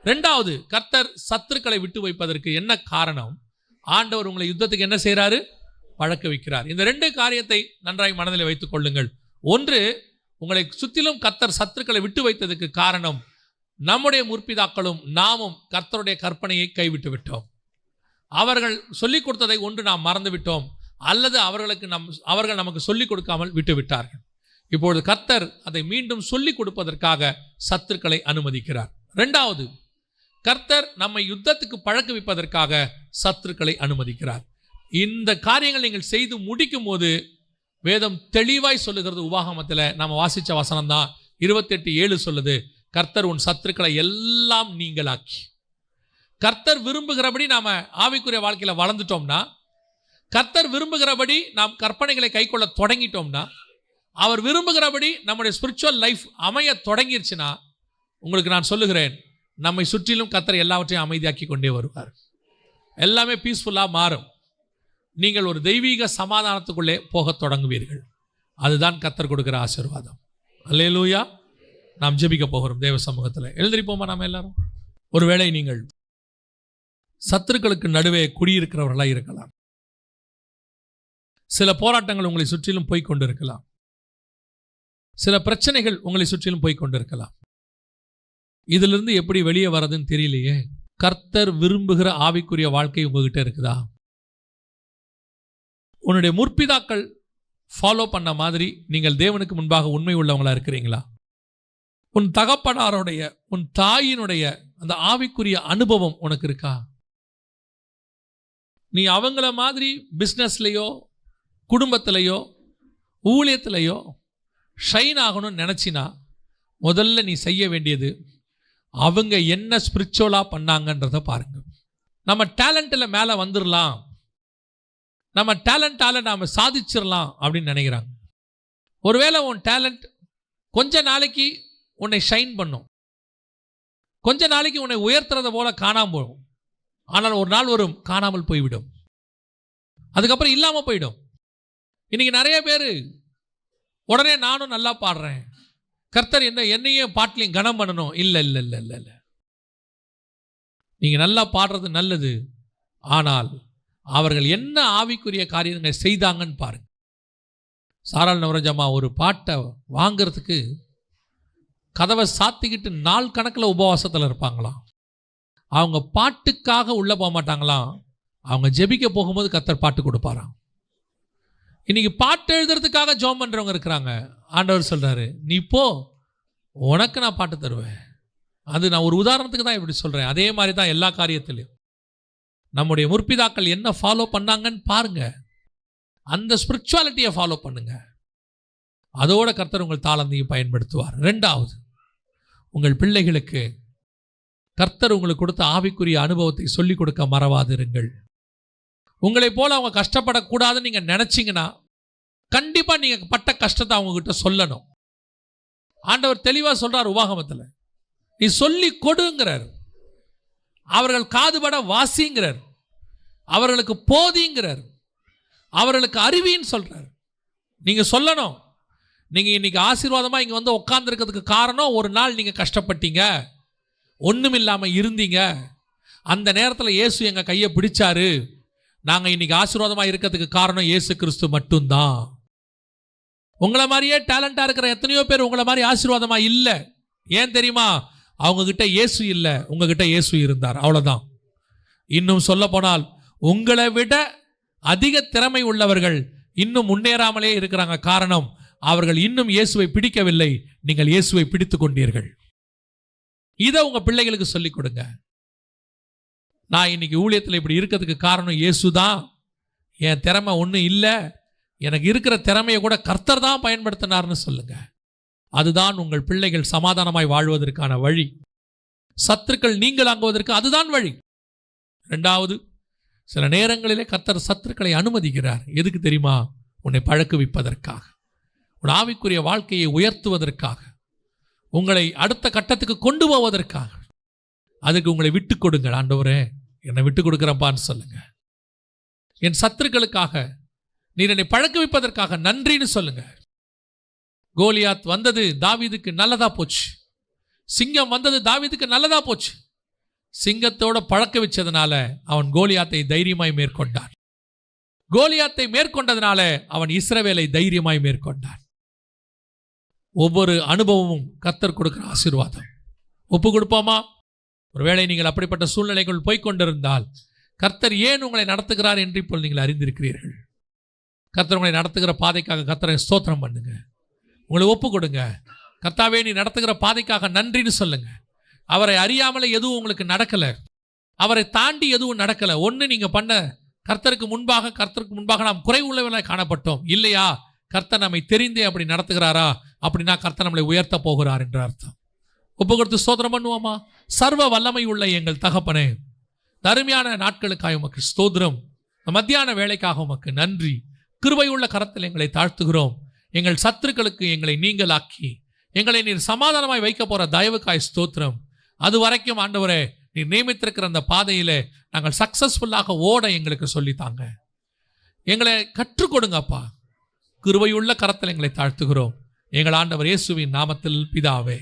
2வது, கர்த்தர் சத்துருக்களை விட்டு வைப்பதற்கு என்ன காரணம்? ஆண்டவர் உங்களை யுத்தத்துக்கு என்ன செய்கிறாரு? பழக்க வைக்கிறார். இந்த 2 காரியத்தை நன்றாய் மனதில் வைத்துக் கொள்ளுங்கள். ஒன்று, உங்களை சுற்றிலும் கர்த்தர் சத்துருக்களை விட்டு வைத்ததுக்கு காரணம் நம்முடைய முற்பிதாக்களும் நாமும் கர்த்தருடைய கற்பனையை கைவிட்டு விட்டோம். அவர்கள் சொல்லிக் கொடுத்ததை ஒன்று நாம் மறந்து விட்டோம், அல்லது அவர்கள் நமக்கு சொல்லிக் கொடுக்காமல் விட்டு விட்டார்கள். இப்பொழுது கர்த்தர் அதை மீண்டும் சொல்லிக் கொடுப்பதற்காக சத்துருக்களை அனுமதிக்கிறார். 2வது, கர்த்தர் நம்மை யுத்தத்துக்கு பழக்க வைப்பதற்காக சத்துருக்களை அனுமதிக்கிறார். இந்த காரியங்கள் நீங்கள் செய்து முடிக்கும் போது வேதம் தெளிவாய் சொல்லுகிறது. உபாகமத்தில் நம்ம வாசித்த வசனம் தான் 28:7 சொல்லுது, கர்த்தர் உன் சத்துருக்களை எல்லாம் நீங்களாக்கி. கர்த்தர் விரும்புகிறபடி நாம ஆவிக்குரிய வாழ்க்கையில் வளர்ந்துட்டோம்னா, கர்த்தர் விரும்புகிறபடி நாம் கற்பனைகளை கைக்கொள்ள தொடங்கிட்டோம்னா, அவர் விரும்புகிறபடி நம்முடைய ஸ்பிரிச்சுவல் லைஃப் அமைய தொடங்கிருச்சுன்னா, உங்களுக்கு நான் சொல்லுகிறேன், நம்மை சுற்றிலும் கர்த்தர் எல்லாவற்றையும் அமைதியாக்கி கொண்டே வருவார். எல்லாமே பீஸ்ஃபுல்லாக மாறும். நீங்கள் ஒரு தெய்வீக சமாதானத்துக்குள்ளே போக தொடங்குவீர்கள். அதுதான் கர்த்தர் கொடுக்கிற ஆசீர்வாதம். அல்லேலூயா. நாம் ஜெபிக்க போகிறோம் தேவ சமூகத்தில். எழுந்திருப்போமா நாம் எல்லாரும்? ஒருவேளை நீங்கள் சத்துருக்களுக்கு நடுவே குடியிருக்கிறவர்களாக இருக்கலாம். சில போராட்டங்கள் உங்களை சுற்றிலும் போய் கொண்டிருக்கலாம். சில பிரச்சனைகள் உங்களை சுற்றிலும் போய் கொண்டிருக்கலாம். இதிலிருந்து எப்படி வெளியே வர்றதுன்னு தெரியலையே. கர்த்தர் விரும்புகிற ஆவிக்குரிய வாழ்க்கை உங்ககிட்ட இருக்குதா? உன்னுடைய முற்பிதாக்கள் ஃபாலோ பண்ண மாதிரி நீங்கள் தேவனுக்கு முன்பாக உண்மை உள்ளவங்களா இருக்கிறீங்களா? உன் தகப்பனாருடைய, உன் தாயினுடைய அந்த ஆவிக்குரிய அனுபவம் உனக்கு இருக்கா? நீ அவங்கள மாதிரி பிஸ்னஸ்லையோ குடும்பத்திலையோ ஊழியத்திலையோ ஷைன் ஆகணும்னு நினச்சினா முதல்ல நீ செய்ய வேண்டியது அவங்க என்ன ஸ்பிரிச்சுவலாக பண்ணாங்கன்றதை பாருங்க. நம்ம டேலண்ட்டில் மேலே வந்துடலாம், நம்ம டேலண்டால் நாம் சாதிச்சிடலாம் அப்படின்னு நினைக்கிறாங்க. ஒருவேளை உன் டேலண்ட் கொஞ்ச நாளைக்கு உன்னை ஷைன் பண்ணும், கொஞ்ச நாளைக்கு உன்னை உயர்த்துறத போல காணாமல் போகும். ஆனால் ஒரு நாள் வரும் காணாமல் போய்விடும், அதுக்கப்புறம் இல்லாமல் போயிடும். இன்னைக்கு நிறைய பேர் உடனே நானும் நல்லா பாடுறேன், கர்த்தர் என்னையும் பாட்டிலையும் கனம் பண்ணணும். இல்லை இல்லை இல்லை இல்லை இல்லை, நீங்கள் நல்லா பாடுறது நல்லது, ஆனால் அவர்கள் என்ன ஆவிக்குரிய காரியங்கள் செய்தாங்கன்னு பாருங்க. சாராள் நவரஞ்சம்மா ஒரு பாட்டை வாங்கிறதுக்கு கதவை சாத்திக்கிட்டு நாள் கணக்கில் உபவாசத்தில் இருப்பாங்களாம். அவங்க பாட்டுக்காக உள்ளே போக மாட்டாங்களாம், அவங்க ஜெபிக்க போகும்போது கர்த்தர் பாட்டு கொடுப்பாராம். இன்னைக்கு பாட்டு எழுதுறதுக்காக ஜெபம் பண்ணுறவங்க இருக்கிறாங்க. ஆண்டவர் சொல்கிறாரு, நீ போ, உனக்கு நான் பாட்டு தருவேன். அது நான் ஒரு உதாரணத்துக்கு தான் இப்படி சொல்கிறேன். அதே மாதிரி தான் எல்லா காரியத்திலையும் நம்முடைய முற்பிதாக்கள் என்ன ஃபாலோ பண்ணாங்கன்னு பாருங்க, அந்த ஸ்பிரிச்சுவாலிட்டியை ஃபாலோ பண்ணுங்க. அதோட கர்த்தர் உங்கள் தாளந்தையும் பயன்படுத்துவார். ரெண்டாவது, உங்கள் பிள்ளைகளுக்கு கர்த்தர் உங்களுக்கு கொடுத்த ஆவிக்குரிய அனுபவத்தை சொல்லிக் கொடுக்க மறவாதிருங்கள். உங்களை போல அவங்க கஷ்டப்படக்கூடாதுன்னு நீங்கள் நினச்சிங்கன்னா கண்டிப்பாக நீங்கள் பட்ட கஷ்டத்தை அவங்கக்கிட்ட சொல்லணும். ஆண்டவர் தெளிவாக சொல்கிறார் உபாகமத்தில், நீ சொல்லி கொடுங்கிறார், அவர்கள் காதுபட வாசிங்கிறார், அவர்களுக்கு போதிங்கிறார், அவர்களுக்கு அறிவின்னு சொல்கிறார். நீங்கள் சொல்லணும். நீங்கள் இன்னைக்கு ஆசீர்வாதமாக இங்கே வந்து உட்காந்துருக்கிறதுக்கு காரணம் ஒரு நாள் நீங்கள் கஷ்டப்பட்டீங்க, ஒன்றும் இல்லாமல் இருந்தீங்க, அந்த நேரத்தில் இயேசு எங்கள் கையை பிடிச்சாரு, நாங்கள் இன்னைக்கு ஆசீர்வாதமாக இருக்கிறதுக்கு காரணம் இயேசு கிறிஸ்து மட்டும்தான். உங்களை மாதிரியே டேலண்டாக இருக்கிற எத்தனையோ பேர் உங்களை மாதிரி ஆசீர்வாதமாக இல்லை. ஏன் தெரியுமா? அவங்கக்கிட்ட இயேசு இல்லை, உங்ககிட்ட இயேசு இருந்தார், அவ்வளோதான். இன்னும் சொல்ல போனால் உங்களை விட அதிக திறமை உள்ளவர்கள் இன்னும் முன்னேறாமலே இருக்கிறாங்க. காரணம், அவர்கள் இன்னும் இயேசுவை பிடிக்கவில்லை, நீங்கள் இயேசுவை பிடித்து கொண்டீர்கள். இதை உங்கள் பிள்ளைகளுக்கு சொல்லிக் கொடுங்க. நான் இன்னைக்கு ஊழியத்தில் இப்படி இருக்கிறதுக்கு காரணம் இயேசு தான், என் திறமை ஒன்றும் இல்லை, எனக்கு இருக்கிற திறமையை கூட கர்த்தர் தான் பயன்படுத்தினார்னு சொல்லுங்க. அதுதான் உங்கள் பிள்ளைகள் சமாதானமாய் வாழ்வதற்கான வழி. சத்துருக்கள் நீங்களாங்குவதற்கு அதுதான் வழி. ரெண்டாவது, சில நேரங்களிலே கர்த்தர் சத்துருக்களை அனுமதிக்கிறார். எதுக்கு தெரியுமா? உன்னை பழக்குவிப்பதற்காக, உன் ஆவிக்குரிய வாழ்க்கையை உயர்த்துவதற்காக, உங்களை அடுத்த கட்டத்துக்கு கொண்டு போவதற்காக. அதுக்கு உங்களை விட்டு கொடுங்கள். ஆண்டவரே, என்னை விட்டு கொடுக்குறப்பான்னு சொல்லுங்க. என் சத்துருக்களுக்காக நீர் என்னை பழக்க வைப்பதற்காக நன்றின்னு சொல்லுங்க. கோலியாத் வந்தது தாவீதுக்கு நல்லதா போச்சு, சிங்கம் வந்தது தாவீதுக்கு நல்லதா போச்சு. சிங்கத்தோட பழக்க வச்சதுனால அவன் கோலியாத்தை தைரியமாய் மேற்கொண்டான். கோலியாத்தை மேற்கொண்டதுனால அவன் இஸ்ரவேலை தைரியமாய் மேற்கொண்டான். ஒவ்வொரு அனுபவமும் கர்த்தர் கொடுக்கிற ஆசீர்வாதம். ஒப்பு கொடுப்போமா? ஒருவேளை நீங்கள் அப்படிப்பட்ட சூழ்நிலைகள் போய்கொண்டிருந்தால் கர்த்தர் ஏன் உங்களை நடத்துகிறார் என்று இப்போ நீங்கள் அறிந்திருக்கிறீர்கள். கர்த்தர் உங்களை நடத்துகிற பாதைக்காக கர்த்தரை ஸ்தோத்திரம் பண்ணுங்க. உங்களை ஒப்பு கொடுங்க. கர்த்தாவே, நீ நடத்துகிற பாதைக்காக நன்றின்னு சொல்லுங்க. அவரை அறியாமலே எதுவும் உங்களுக்கு நடக்கலை, அவரை தாண்டி எதுவும் நடக்கலை. ஒன்று, நீங்கள் பண்ண கர்த்தருக்கு முன்பாக நாம் குறை உள்ளவர்களாக காணப்பட்டோம். இல்லையா, கர்த்தர் நம்மை தெரிந்தே அப்படி நடத்துகிறாரா? அப்படின்னா கர்த்தர் நம்மளை உயர்த்த போகிறார் என்ற அர்த்தம். ஒப்பு கொடுத்து ஸ்தோத்திரம் பண்ணுவோமா? சர்வ வல்லமை உள்ள எங்கள் தகப்பனே, தருமையான நாட்களுக்காக உமக்கு ஸ்தோத்திரம். மத்தியான வேலைக்காக உமக்கு நன்றி. கிருபையுள்ள கரத்தில் எங்களை தாழ்த்துகிறோம். எங்கள் சத்துருக்களுக்கு எங்களை நீங்களாக்கி எங்களை நீர் சமாதானமாய் வைக்க போற தயவுக்காய் ஸ்தோத்திரம். அது வரைக்கும் ஆண்டவரே, நீர் நியமித்திருக்கிற அந்த பாதையிலே நாங்கள் சக்சஸ்ஃபுல்லாக ஓட எங்களுக்கு சொல்லித்தாங்க. எங்களை கற்றுக் கொடுங்கப்பா. கிருபையுள்ள கரத்தில் எங்களை தாழ்த்துகிறோம். எங்கள் ஆண்டவர் இயேசுவின் நாமத்தில் பிதாவே.